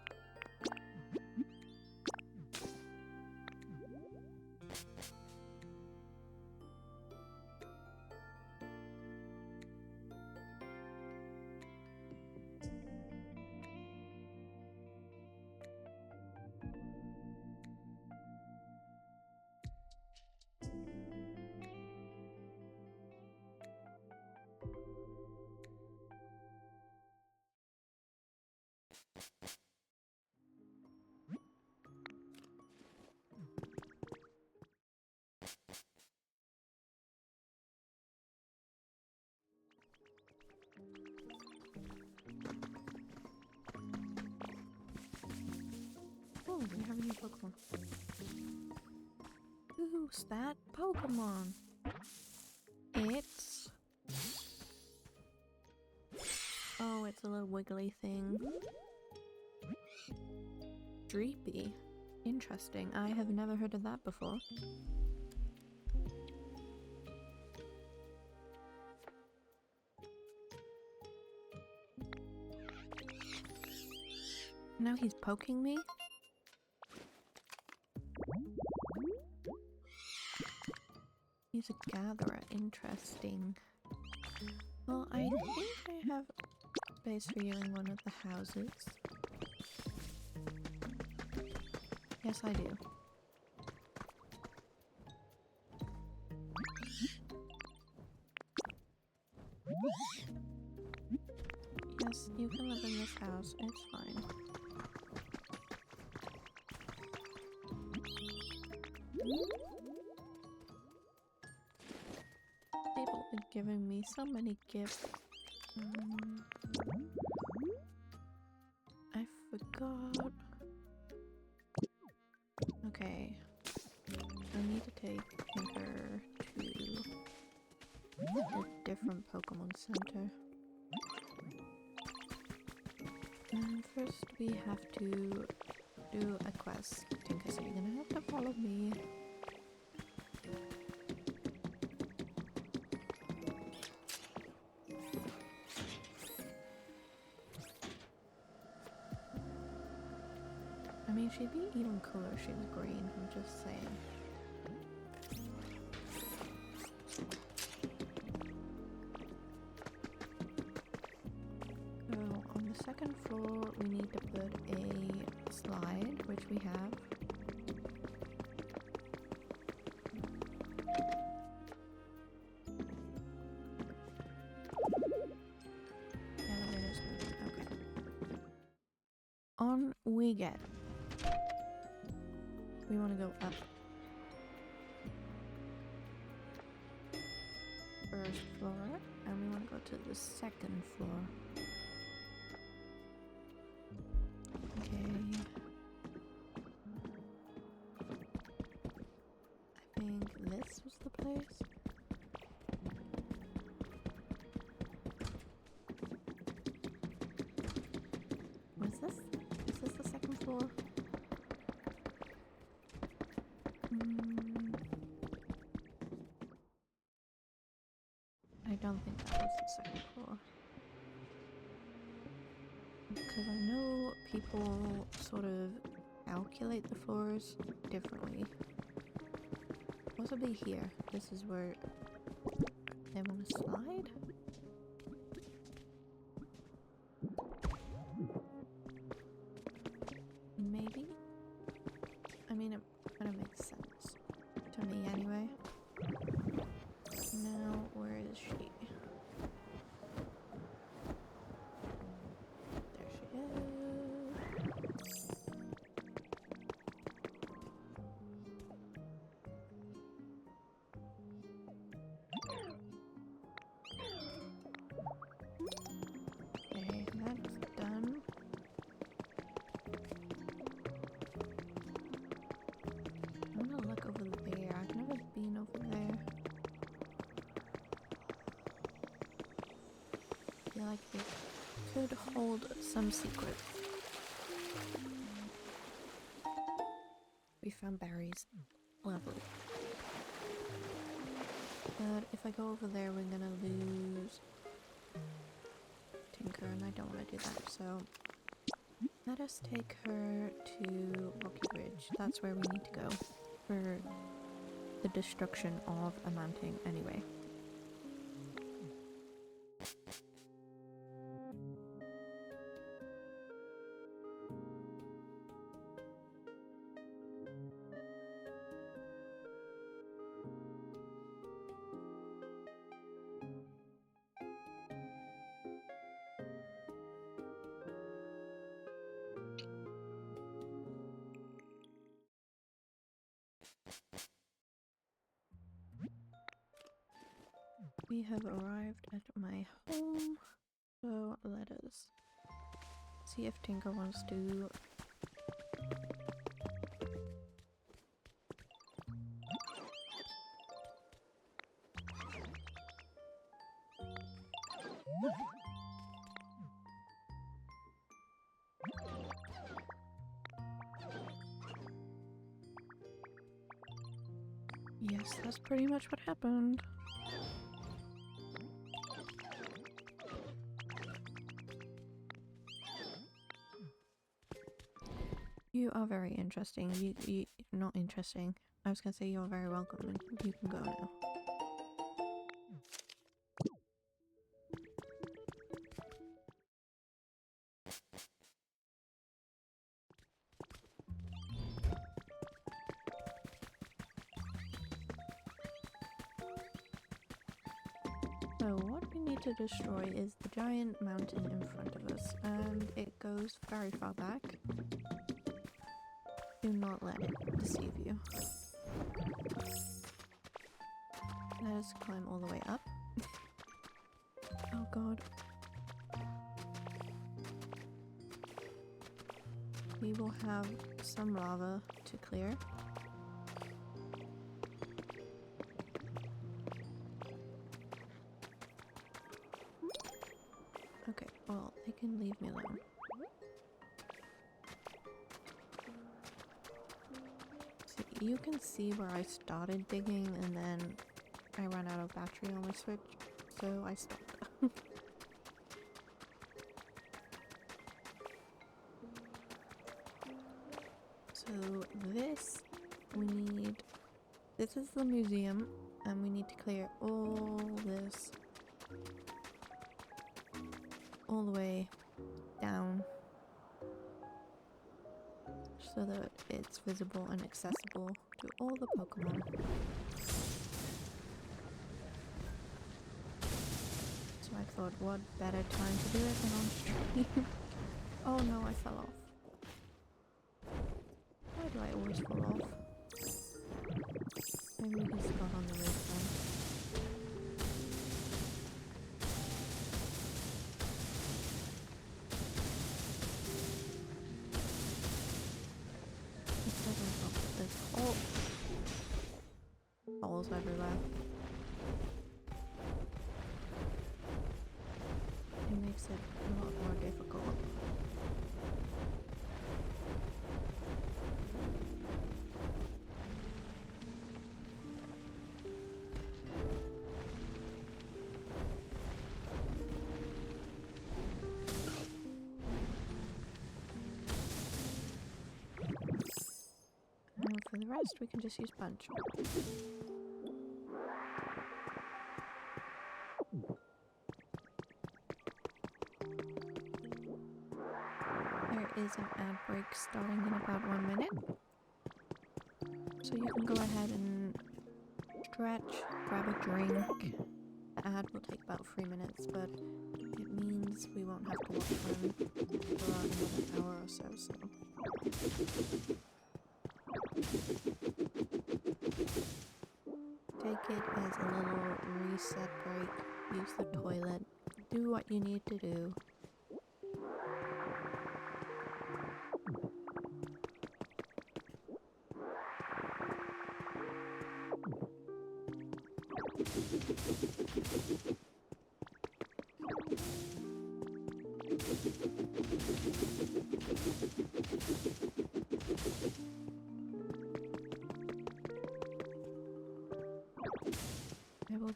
Oh, we have a new Pokemon. Who's that Pokemon? It's... Oh, it's a little wiggly thing. Dreepy. Interesting. I have never heard of that before. Now he's poking me? He's a gatherer. Interesting. Well, I think I have space for you in one of the houses. Yes, I do. Yes, you can live in this house. It's fine. People are giving me so many gifts. I forgot. Okay. I need to take her to a different Pokemon Center. And first we have to do a quest. Tinker, so you're gonna have to follow me. I mean, she'd be even cooler if she was green, I'm just saying. So, on the second floor, we need to put a slide, which we have. Elevator's moving, okay. On we get. We want to go up. First floor, and we want to go to the second floor. Okay. I think this was the place. What is this? Is this the second floor? I don't think that was the second floor. Because I know people sort of calculate the floors differently. Possibly here. This is where they want to slide? Maybe? I mean, it kind of makes sense. To me, anyway. Now, where is she? There she is. hold some secrets. We found berries. Lovely. But if I go over there, we're gonna lose Tinker, and I don't want to do that, so let us take her to Rocky Ridge. That's where we need to go for the destruction of a mountain anyway. We have arrived at my home, so let us see if Tinker wants to Yes, that's pretty much what happened. You are very interesting. You not interesting. I was gonna say you're very welcome and you can go now. So what we need to destroy is the giant mountain in front of us, and it goes very far back. Do not let it deceive you. Let us climb all the way up. Oh god. We will have some lava to clear. Okay, well, they can leave me alone. See, you can see where I started digging and then I ran out of battery on my Switch, so I stopped. So this, this is the museum, and we need to clear all this all the way down so that it's visible and accessible to all the Pokemon. So I thought, what better time to do it than on stream? Oh no, I fell off. Why do I always fall off? Maybe we can start on the roof then. This doesn't help that there's holes everywhere. It makes it a lot more difficult. And for the rest, we can just use punch. There is an ad break starting in about 1 minute. So you can go ahead and stretch, grab a drink. The ad will take about 3 minutes, but it means we won't have to watch them for around another hour or so. Take it as a little reset break, use the toilet, do what you need to do.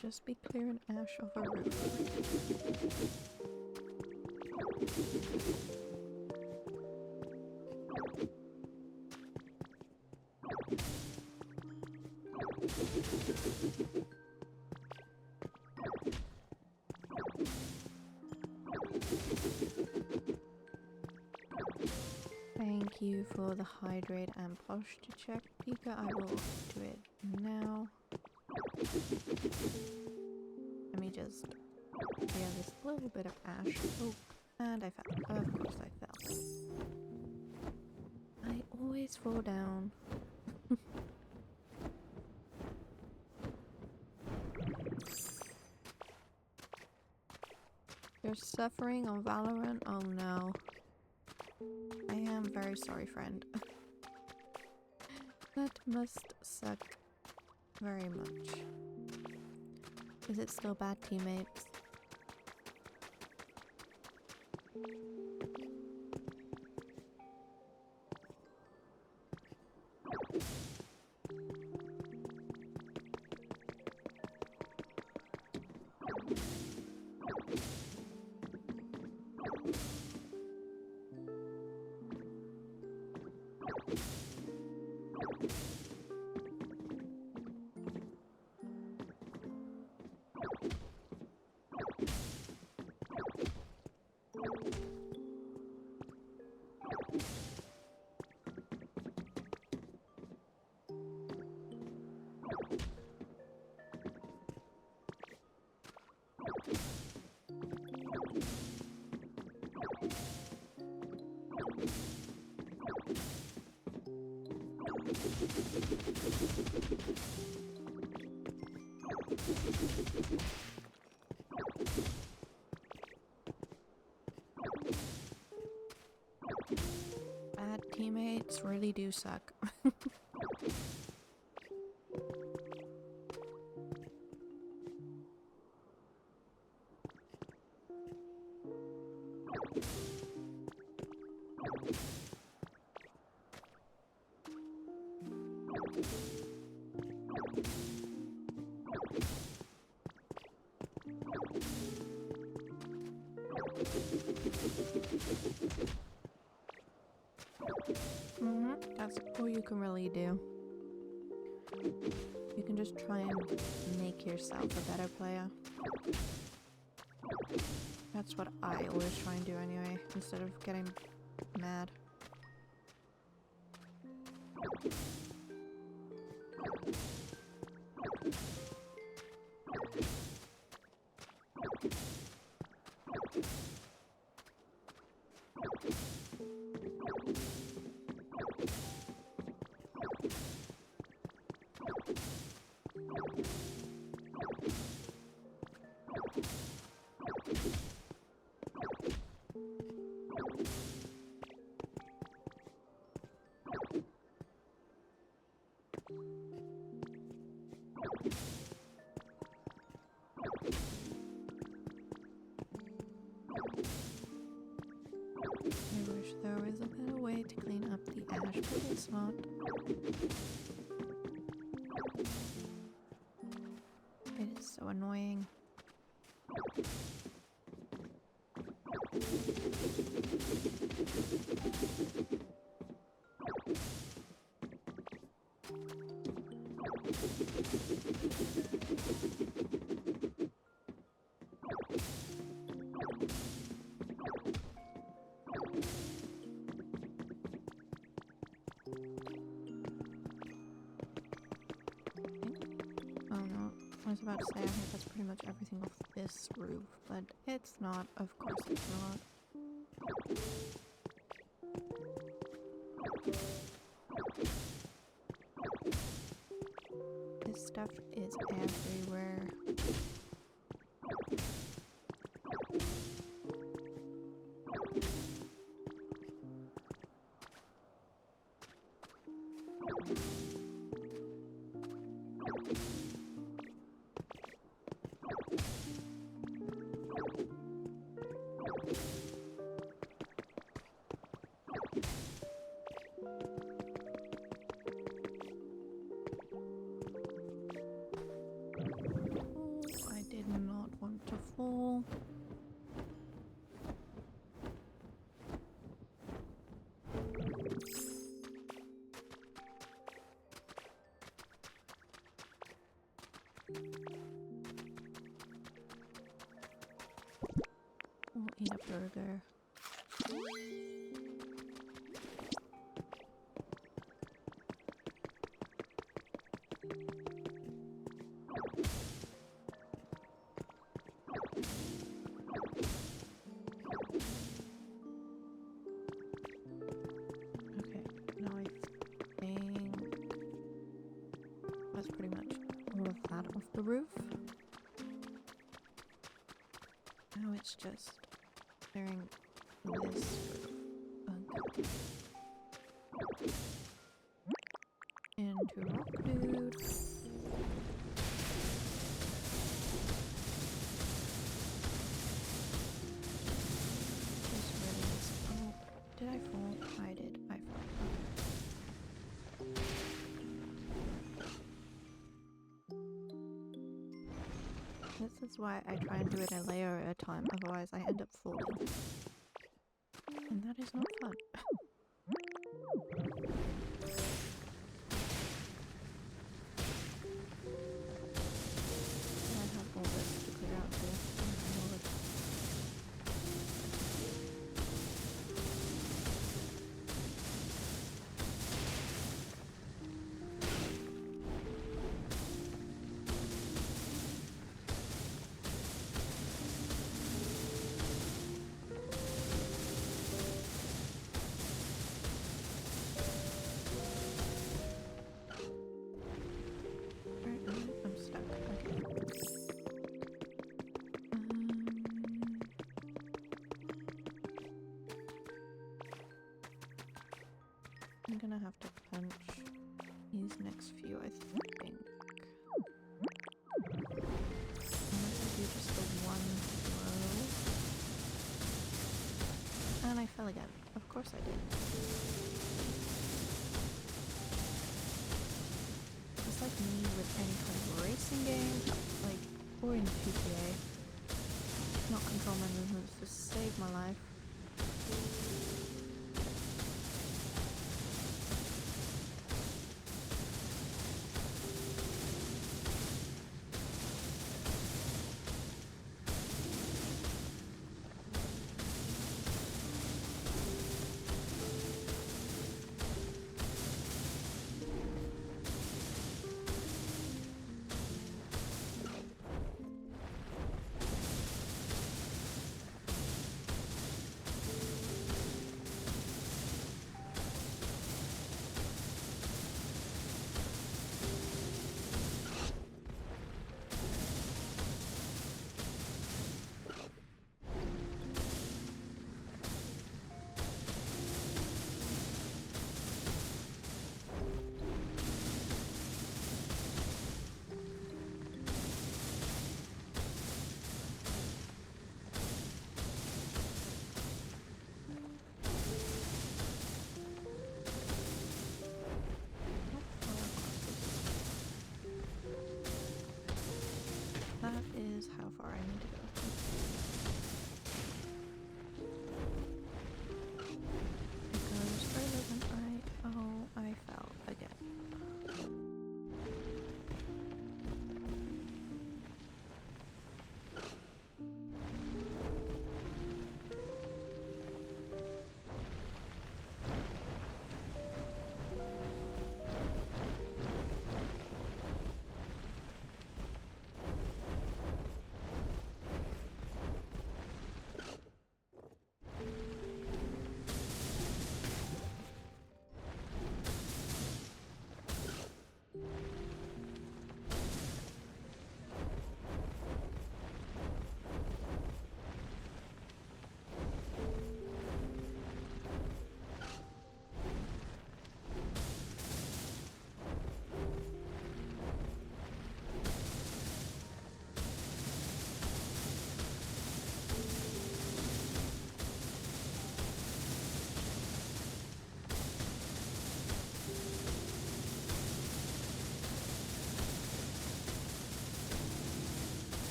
just be clearing ash off a roof. Thank you for the hydrate and posture check, Pika. I will do it now. Let me just clear this little bit of ash. Oh, and I fell. Of course I fell. I always fall down. You're suffering on Valorant? Oh no. I am very sorry, friend. That must suck very much. Is it still bad teammates? Bad teammates really do suck. That's all you can really do. You can just try and make yourself a better player. That's what I always try and do anyway, instead of getting mad. I wish there was a better way to clean up the ash, but it's not. It is so annoying. I was about to say, I think that's pretty much everything off this roof, but it's not. Of course it's not. This stuff is everywhere. burger. Okay, now I think that's pretty much all of that off the roof. Now it's just clearing this bug into rock dude. This really is. Oh, did I fall? I did. I fell. This is why I try and do it a layer at a time, otherwise I end up falling. And that is not fun. I have all this to clear out too. Oh my lord. I'm stuck. Okay. I'm gonna have to punch these next few, I think. Unless I do just the one row. And I fell again. Of course I did. It's like me with any kind of racing game, like, or in PPA. Not control my movements to save my life.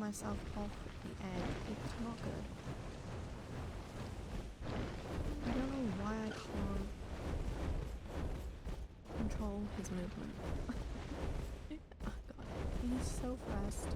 myself off the edge. It's not good. I don't know why I can't control his movement. Oh god, he's so fast.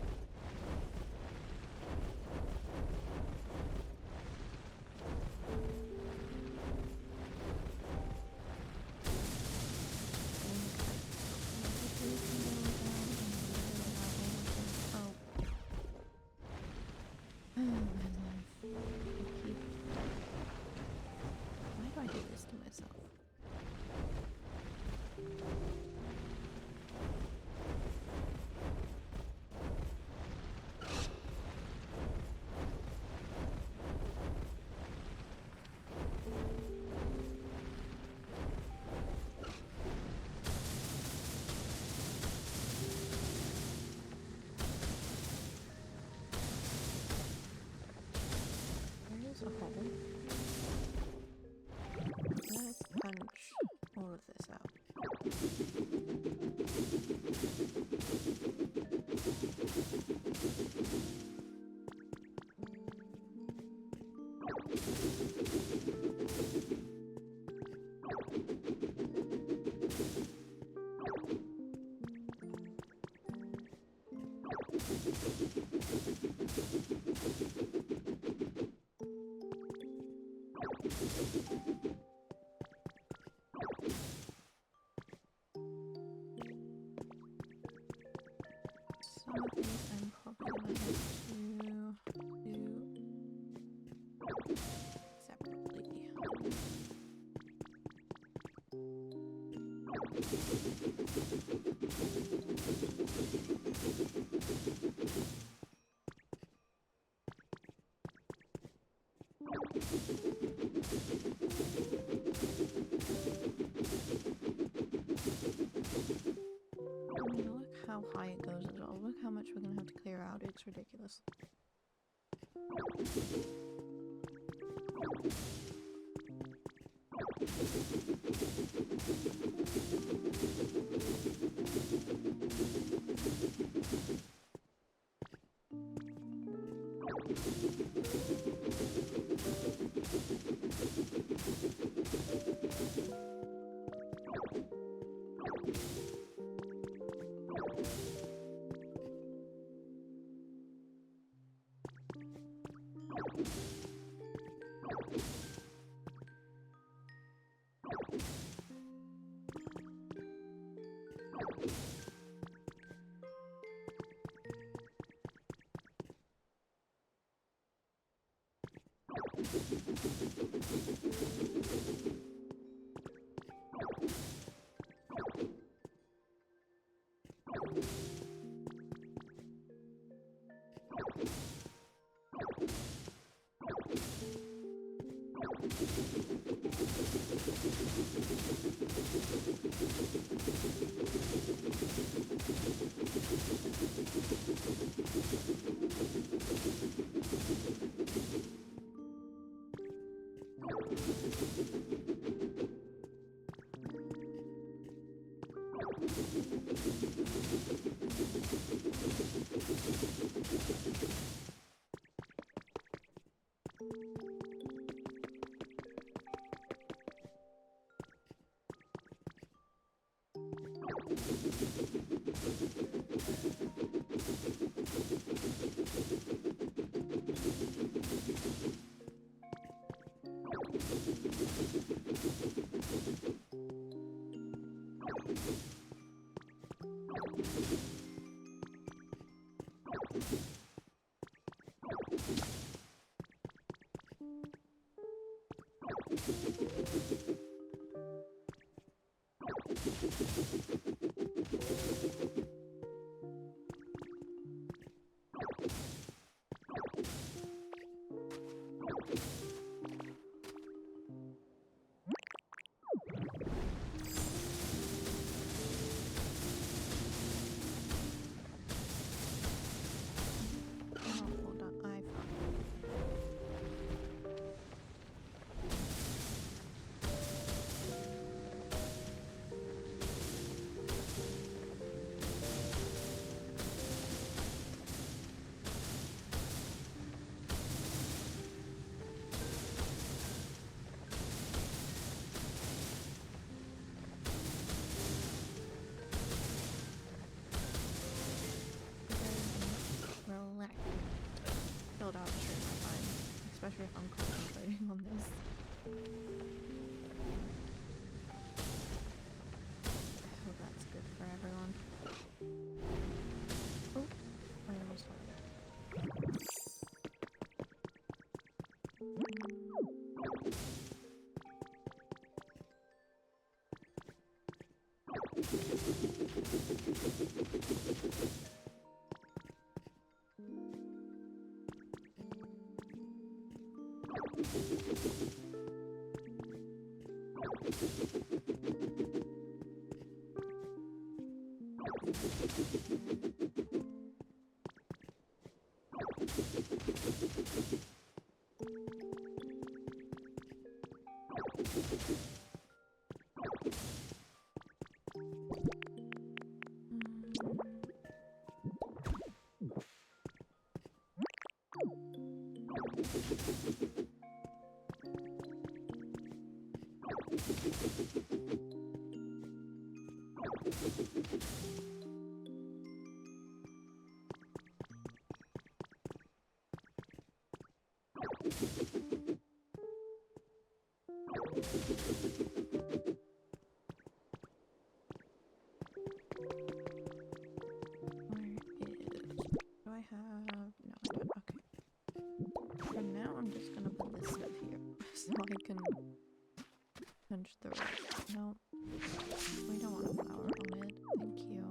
Why do I do this to myself? There's a hole. Let's punch all of this out. Some of these I'm probably gonna have to do separately. I mean, look how high it goes as well. Look how much we're gonna have to clear out. It's ridiculous. sure if I'm concentrating on this. I hope that's good for everyone. Oh, I almost got it. Do I have... No, I don't. Okay. For now, I'm just gonna put this stuff here so I can punch the rest. No, we don't want a flower on it. Thank you.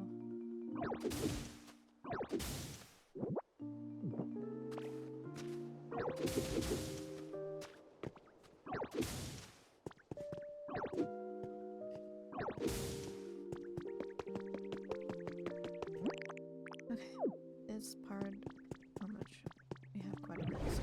Okay, this part, how much? We have quite a bit. So.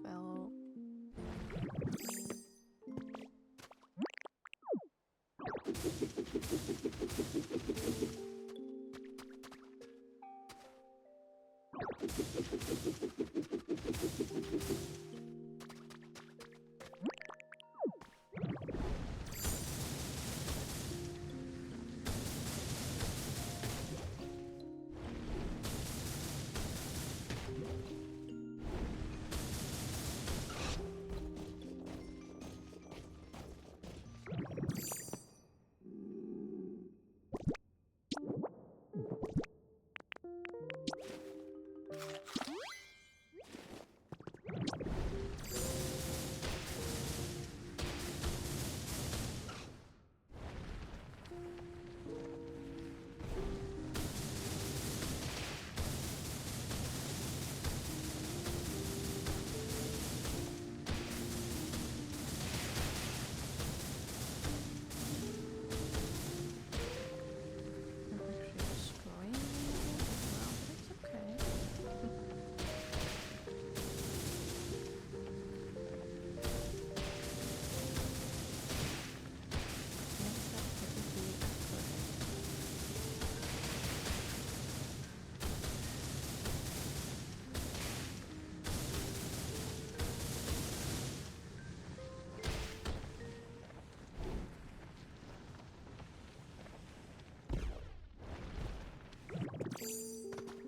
Fell.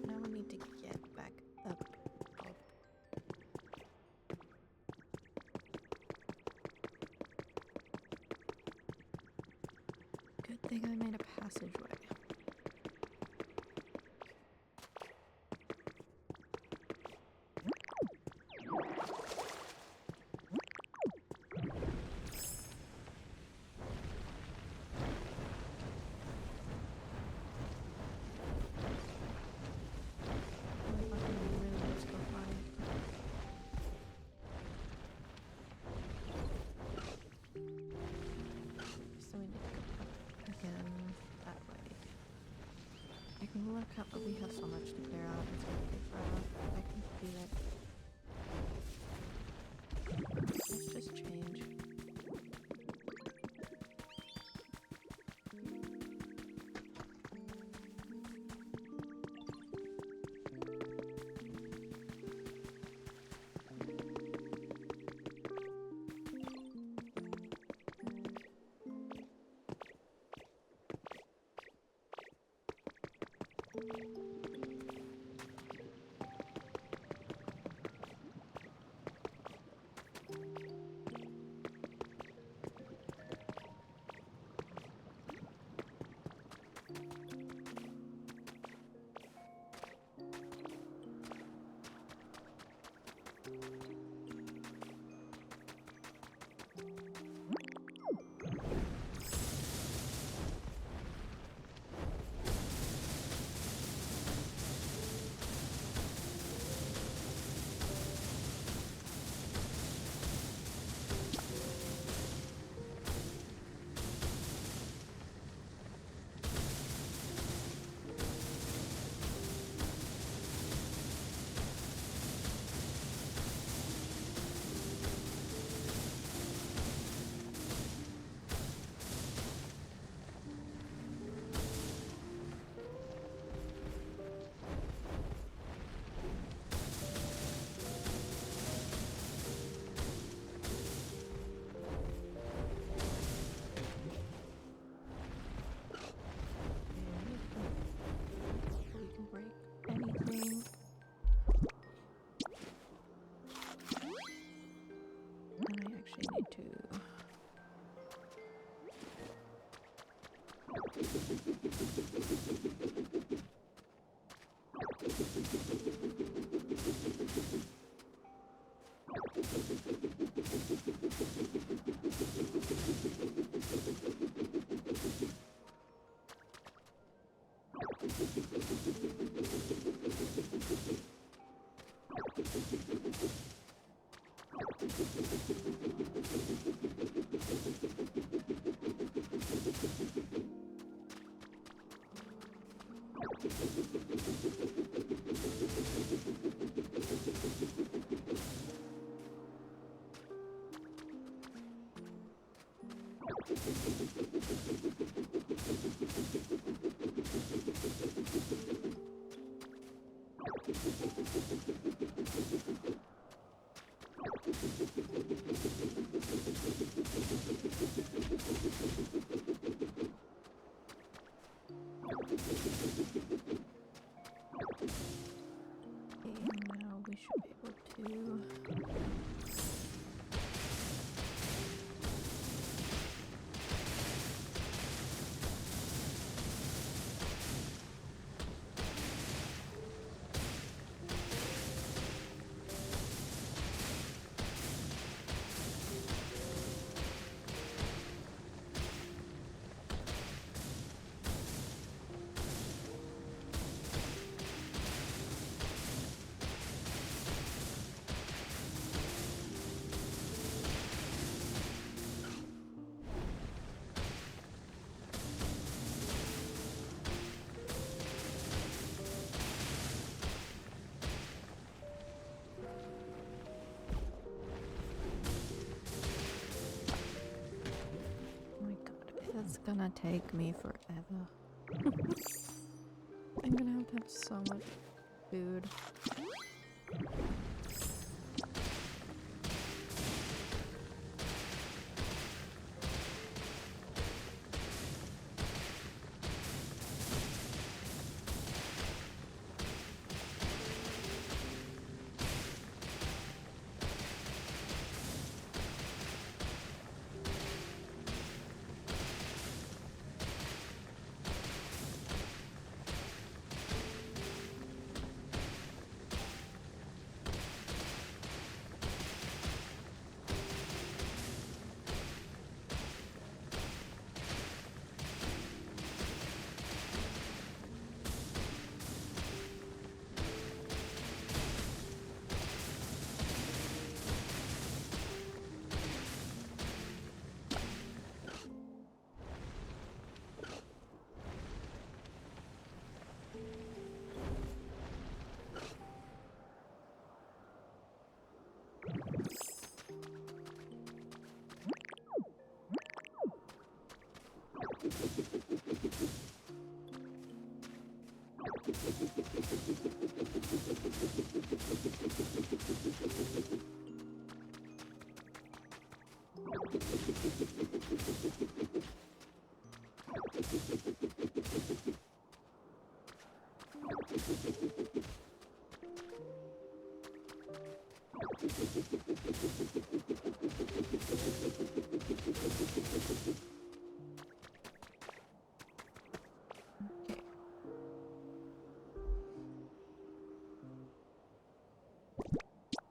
Now we need to get back up. Good thing I made a passageway. We have so much to clear out. It's gonna take forever. I can do it. Let's just change. Anything. And I actually need to... Now we should be able to... It's gonna take me forever. I'm gonna have so much food.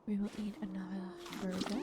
We will eat another burger.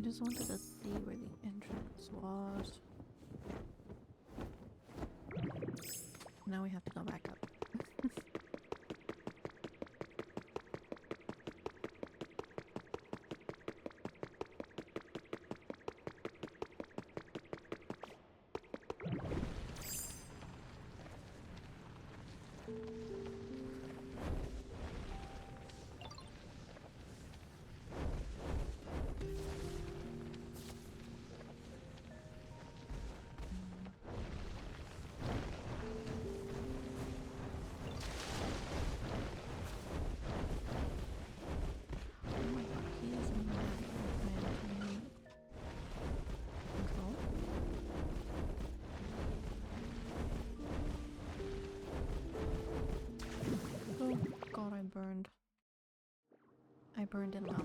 just wanted to see where the entrance was. Now we have to go back up. burned in lava.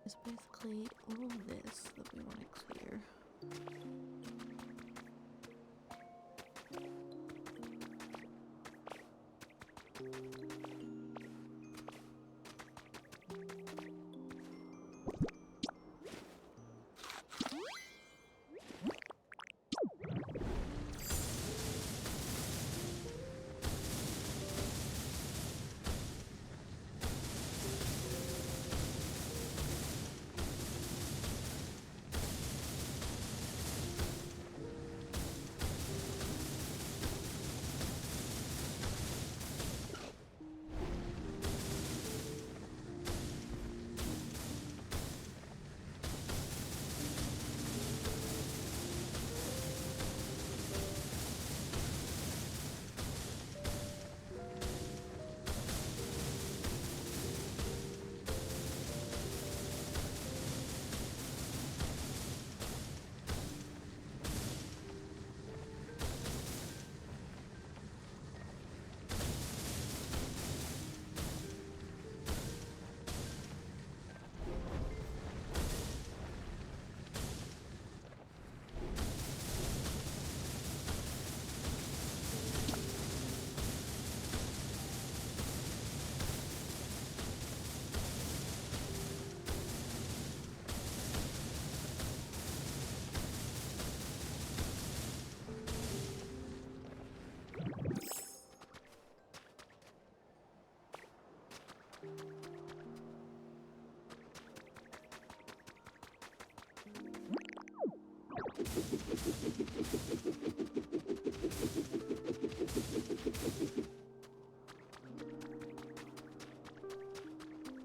It's basically all this that we want to clear.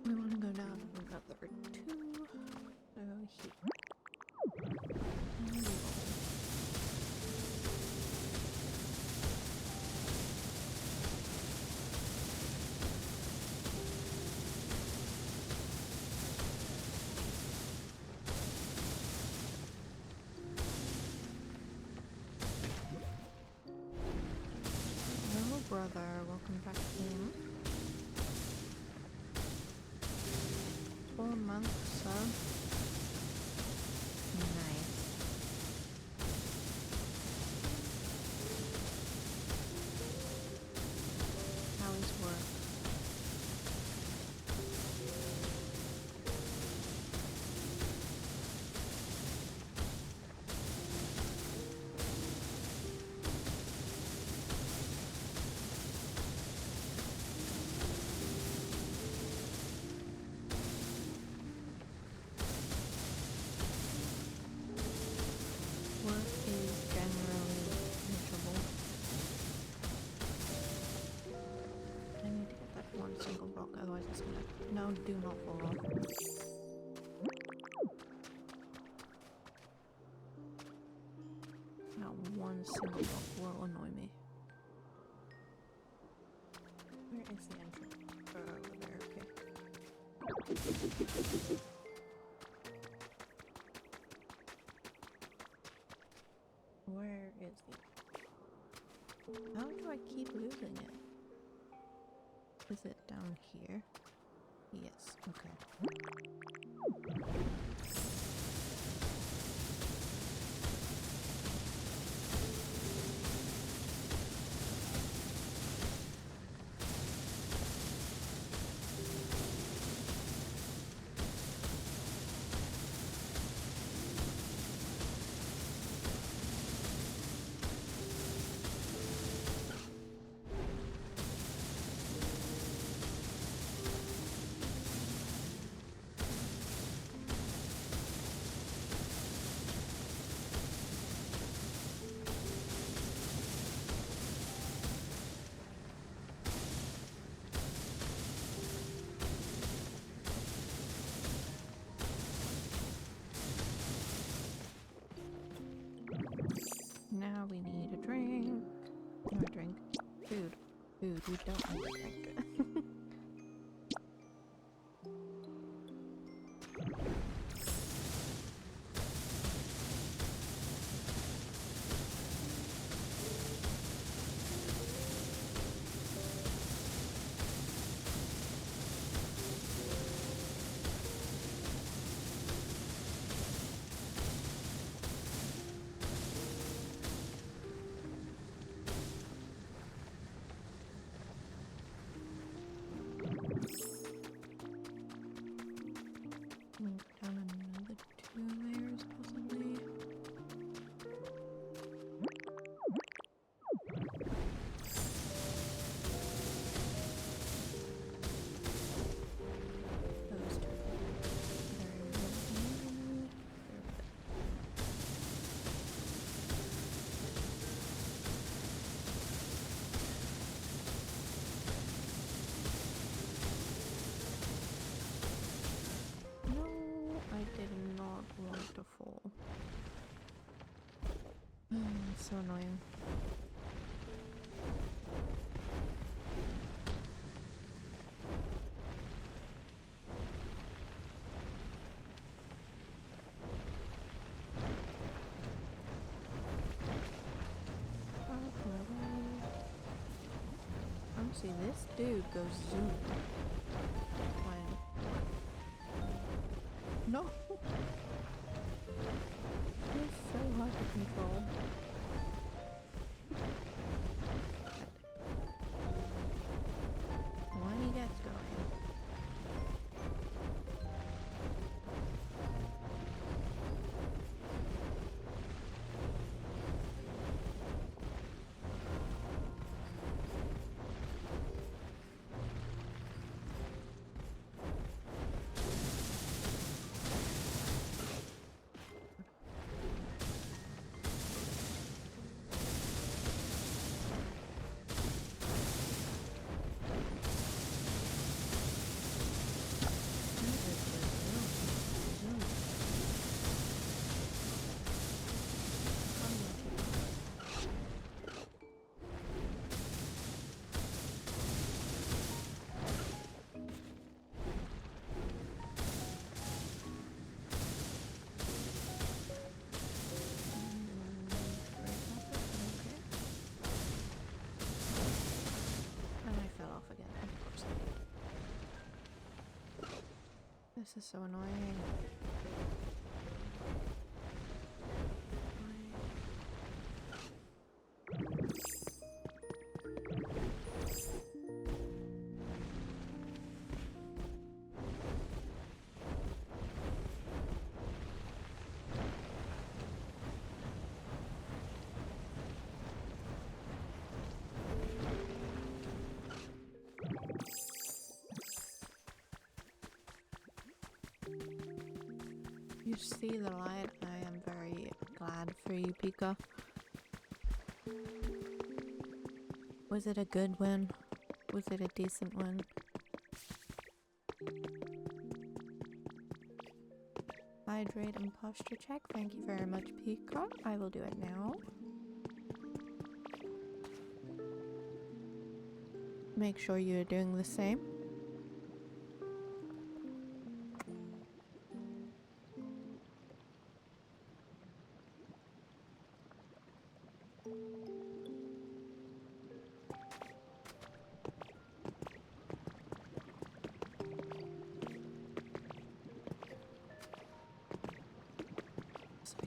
We want to go down another 2. So here. And roll. Hello, brother. Welcome back in. 4 months, so nice. How is work? Work is generally miserable. I need to get that one single block, otherwise it's gonna... No, do not fall off. That one single block will annoy me. Where is the entrance? Over there, okay. Where is the... How do I keep losing it? Is it down here? Yes, okay. Now we need a drink. No drink. Food. Food. We don't need a drink. It's so annoying. See, this dude goes zoom when... No! It's so hard to control. When he gets going. This is so annoying. You see the light. I am very glad for you, Pika. Was it a good win? Was it a decent win? Hydrate and posture check. Thank you very much, Pika. I will do it now. Make sure you're doing the same.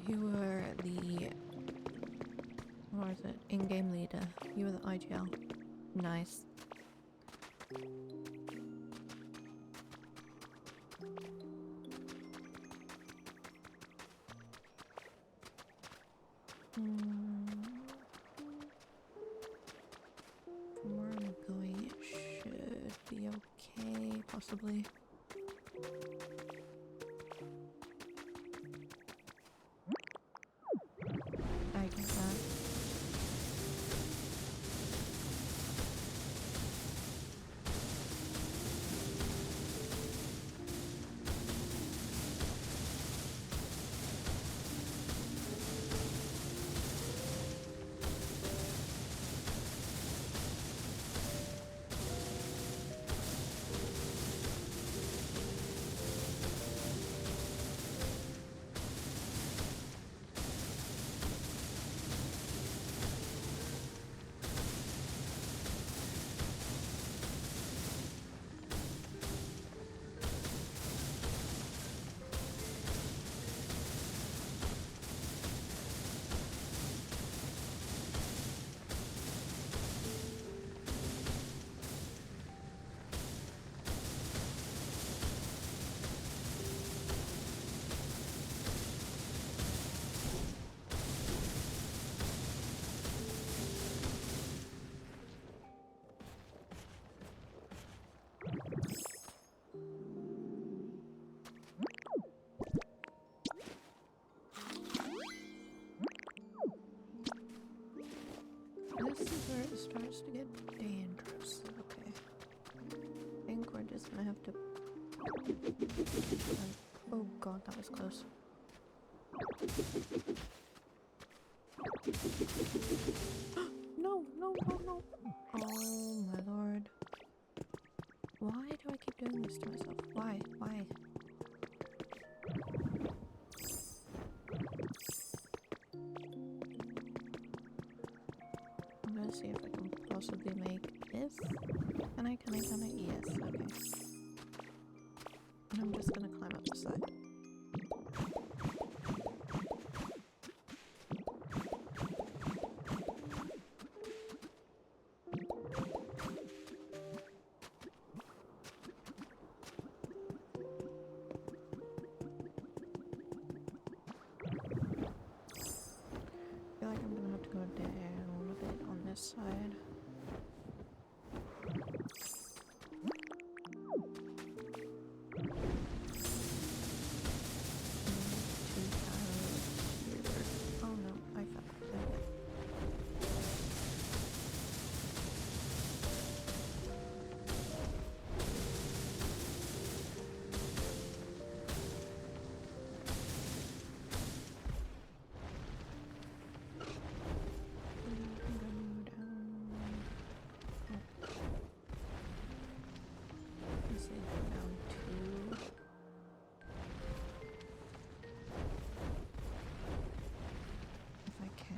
You were the, what was it, in-game leader. You were the IGL. Nice. From where I'm going, it should be okay, possibly. I get that. This is where it starts to get dangerous. Okay. I think we're just gonna have to... Oh god, that was close. this to myself. Why? Why? I'm gonna see if I can possibly make this. Can I? Yes, okay. And I'm just gonna climb up the side. I feel like I'm gonna have to go down a bit on this side. Oh no, I fell. Okay.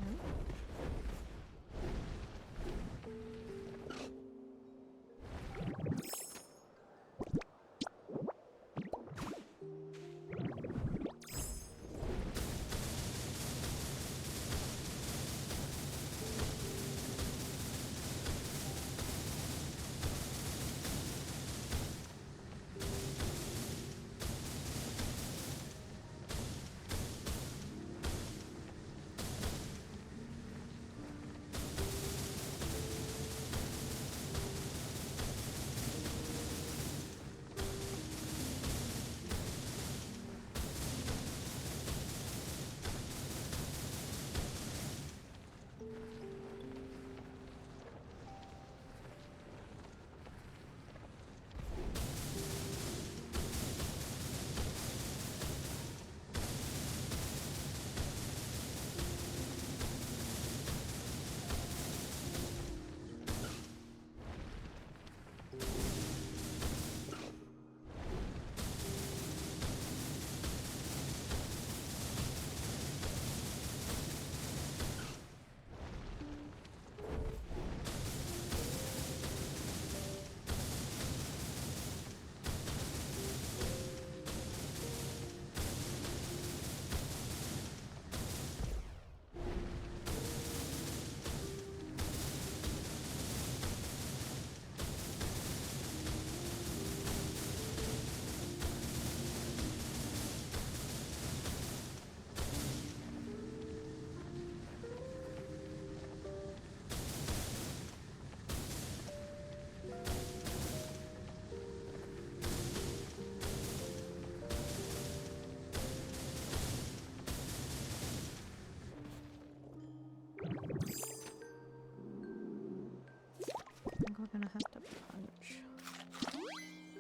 We're gonna have to punch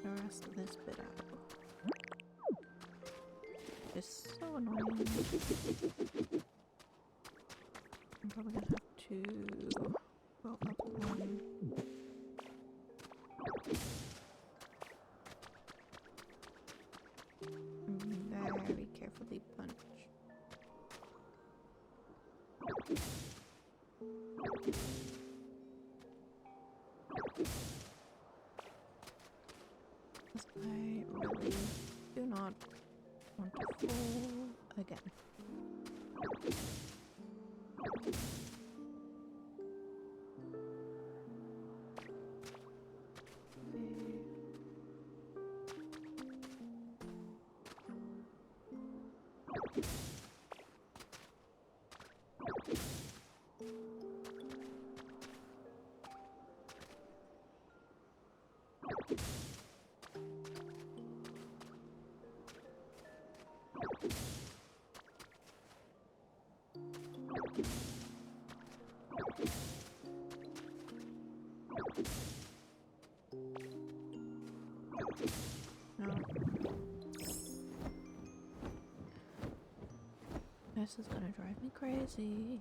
the rest of this bit out. It's so annoying. I'm probably gonna have to go up one. Very carefully punch. I really do not want to fall again. No. This is gonna drive me crazy.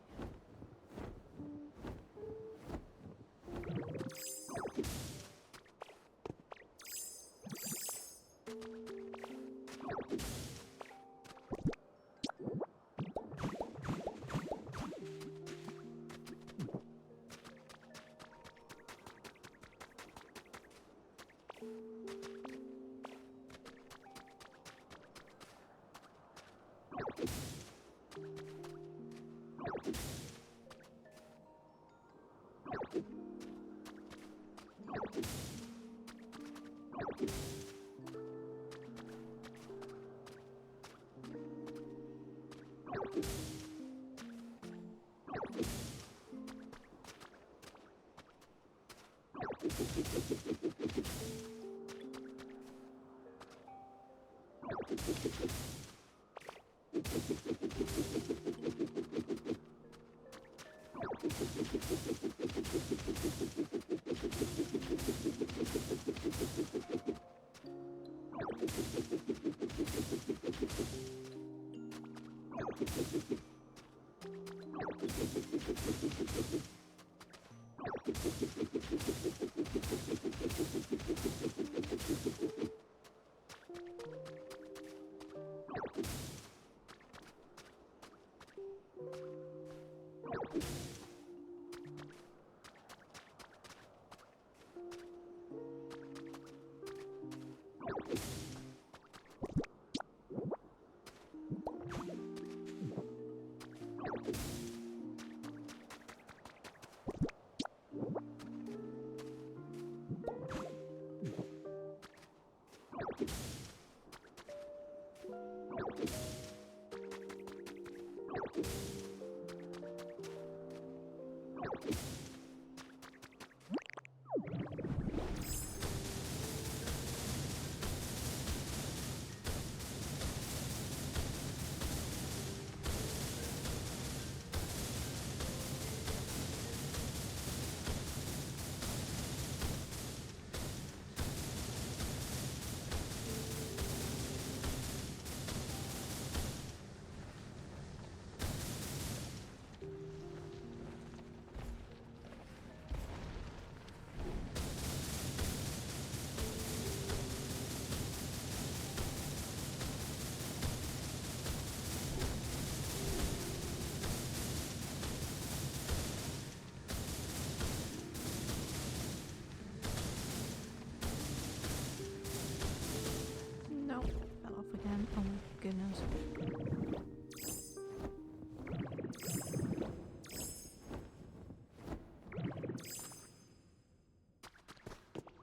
Nope, fell off again. Oh my goodness.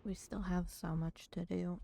We still have so much to do.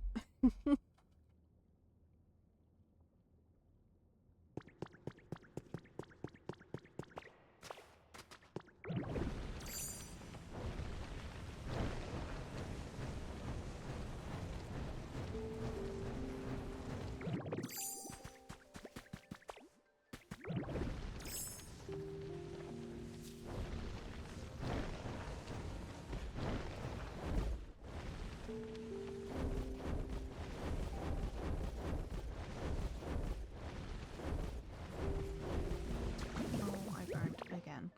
Oh, I burnt again.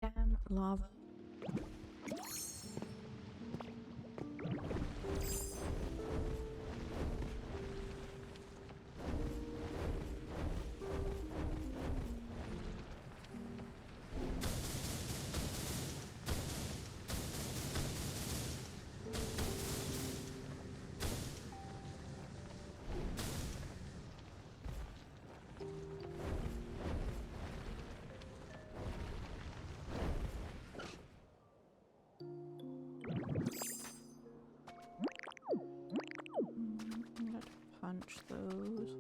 Damn lava. I'm gonna punch those.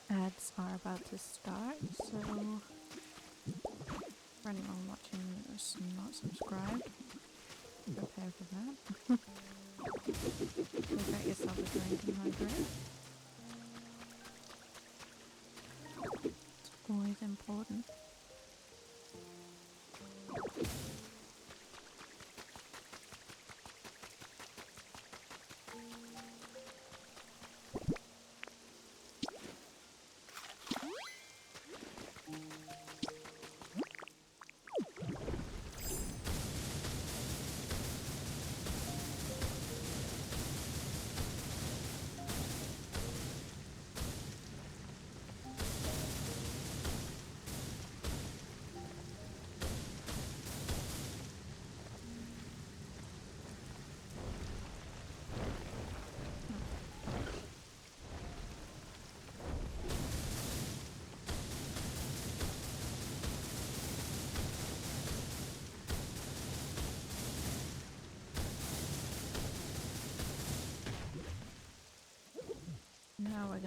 Ads are about to start, so for anyone watching who's not subscribed, prepare for that. Go get yourself a drink and hydrate. It's always important.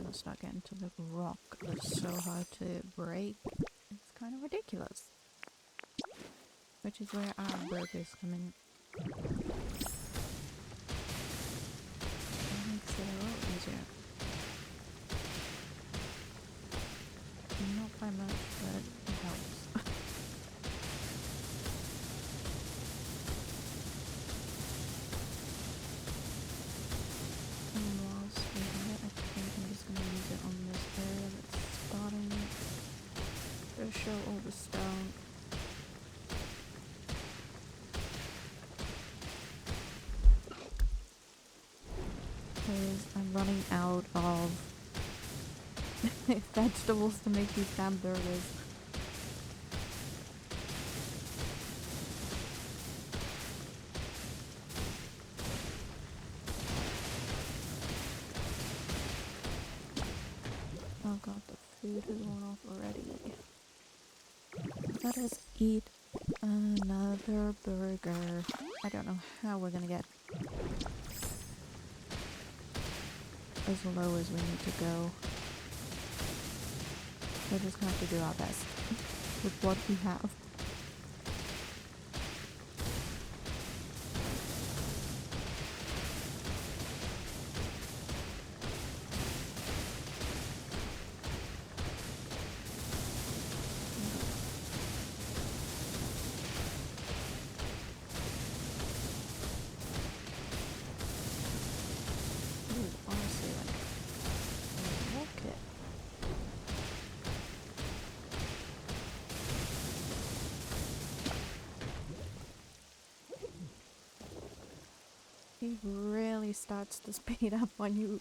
gonna start getting to the rock that's so hard to break. It's kind of ridiculous. Which is where our burgers come in. It makes it a little easier. Not by much, but it helps. And whilst we have it, I think I'm just gonna use it on this area that's starting to show all the stone. Because I'm running out of vegetables to make these damn burgers. Oh god, the food has worn off already. Let us eat another burger. I don't know how we're gonna get as low as we need to go. We're just gonna have to do our best with what we have. Dude, honestly, like, look it. He really starts to speed up when you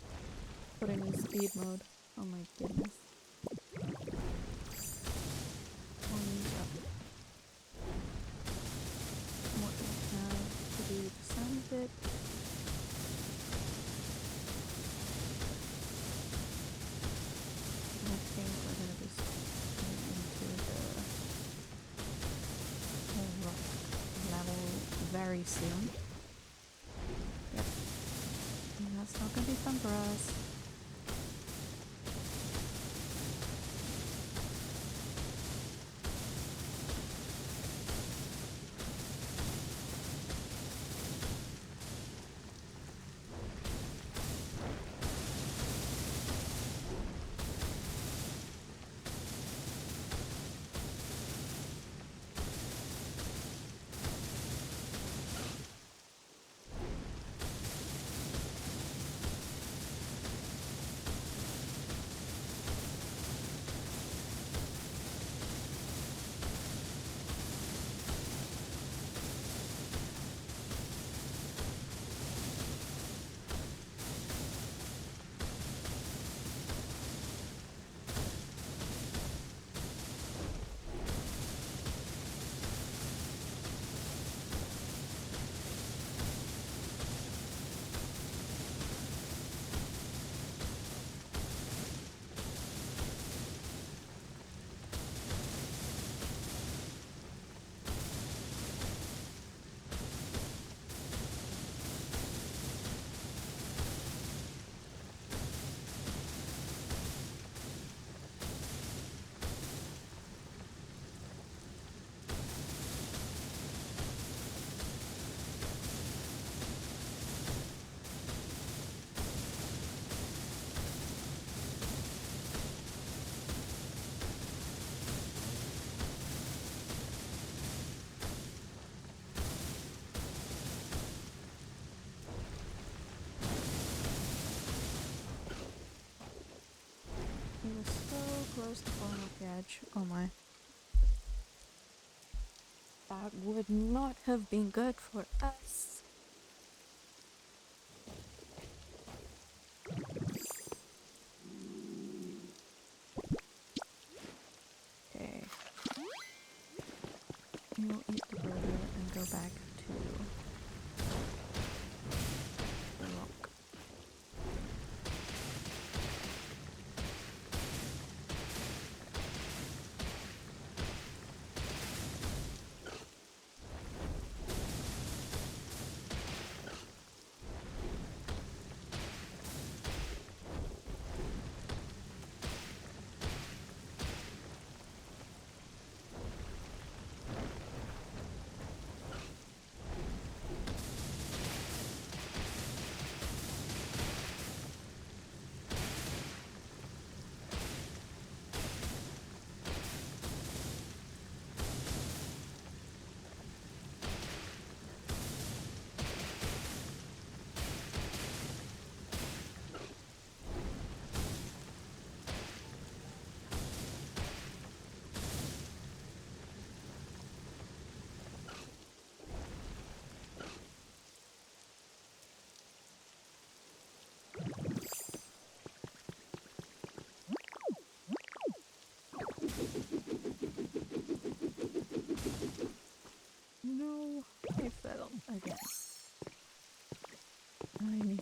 put him in speed mode. Oh my goodness. What we have to do with some bit. I think we're gonna just go into the rock level very soon. Yep. And that's not gonna be fun for us. He was so close to falling off the edge. Oh my. That would not have been good for us. Okay. We'll eat the burger and go back to the rock.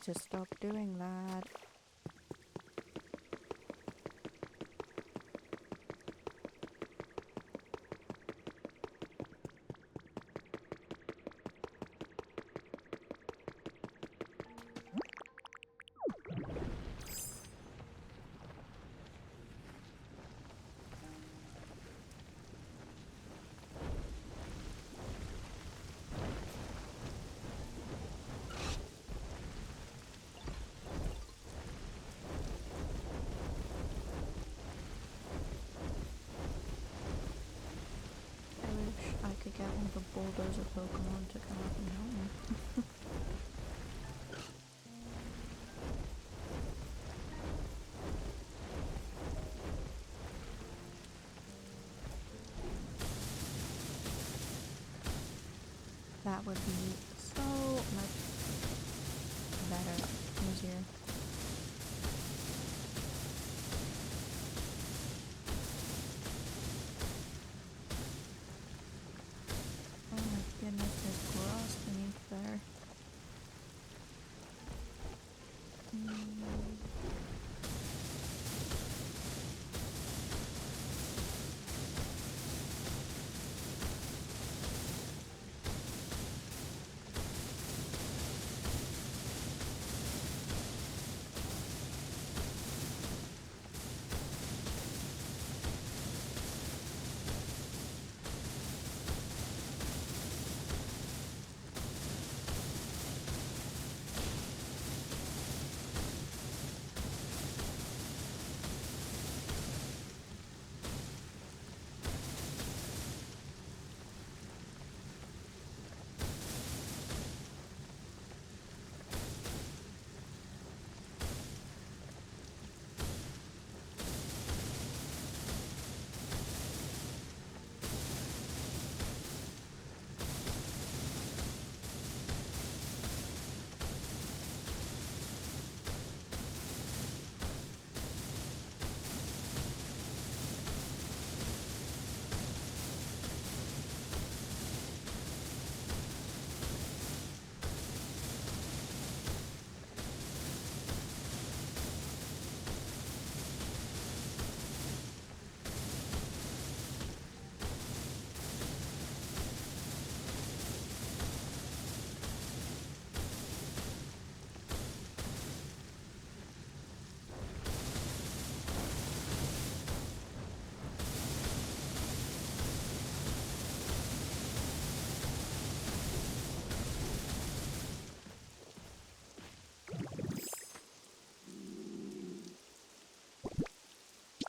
to stop doing that. I wish I could get one of the bulldozer Pokemon to come up and help me. That would be so much better, easier. Oh my goodness, there's grass beneath there.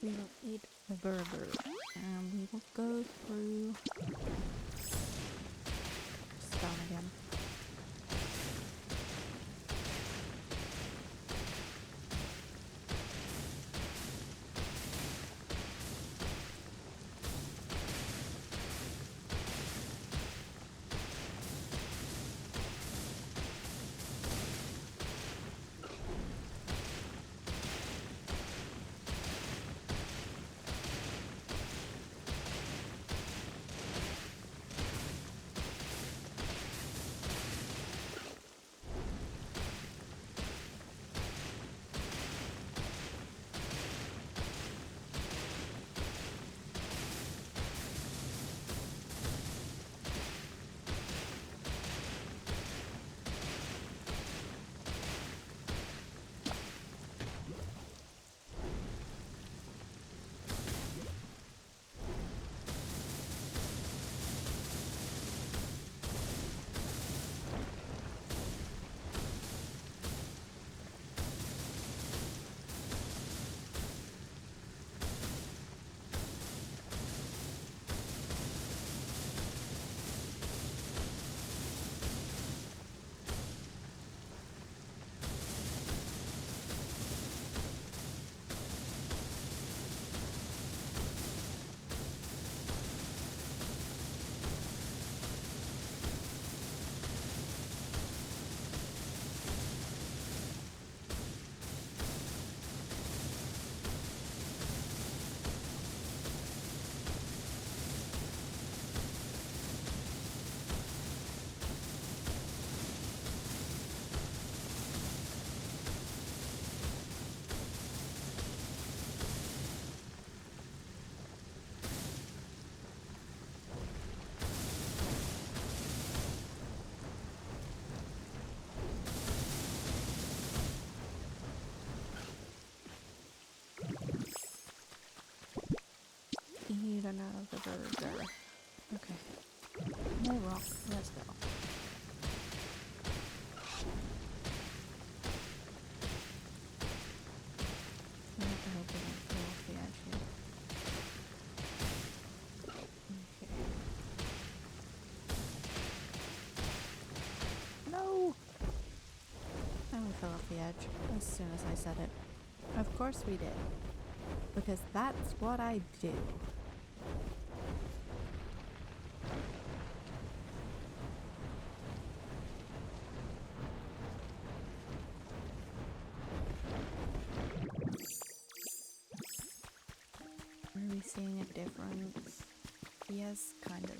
We will eat the burger and we will go through stone again. Okay. More rock. Let's go. I have to hope we don't fall off the edge here. Okay. No! And we fell off the edge as soon as I said it. Of course we did. Because that's what I do. Are we seeing a difference? Yes, kind of.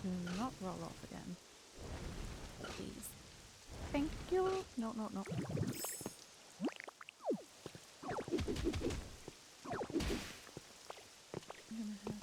Do not roll off again. Please. Thank you. No, no, no. I'm gonna have...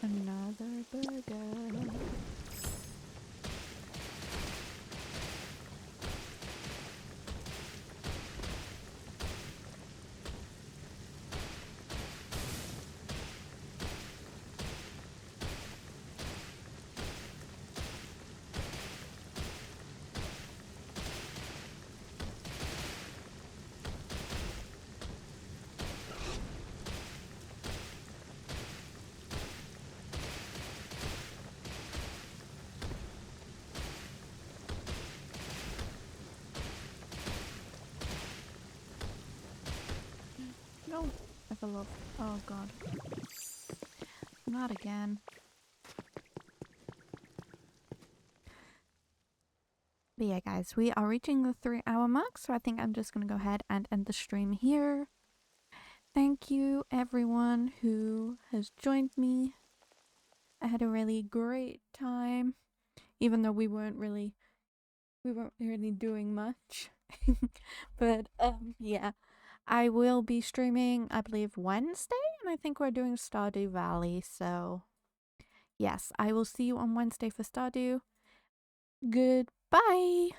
Another burger. No, I fell off. Oh god. Not again. But yeah, guys, we are reaching the 3-hour mark, so I think I'm just gonna go ahead and end the stream here. Thank you, everyone who has joined me. I had a really great time, even though we weren't really doing much. But yeah, I will be streaming, I believe, Wednesday, and I think we're doing Stardew Valley. So yes, I will see you on Wednesday for Stardew. Goodbye.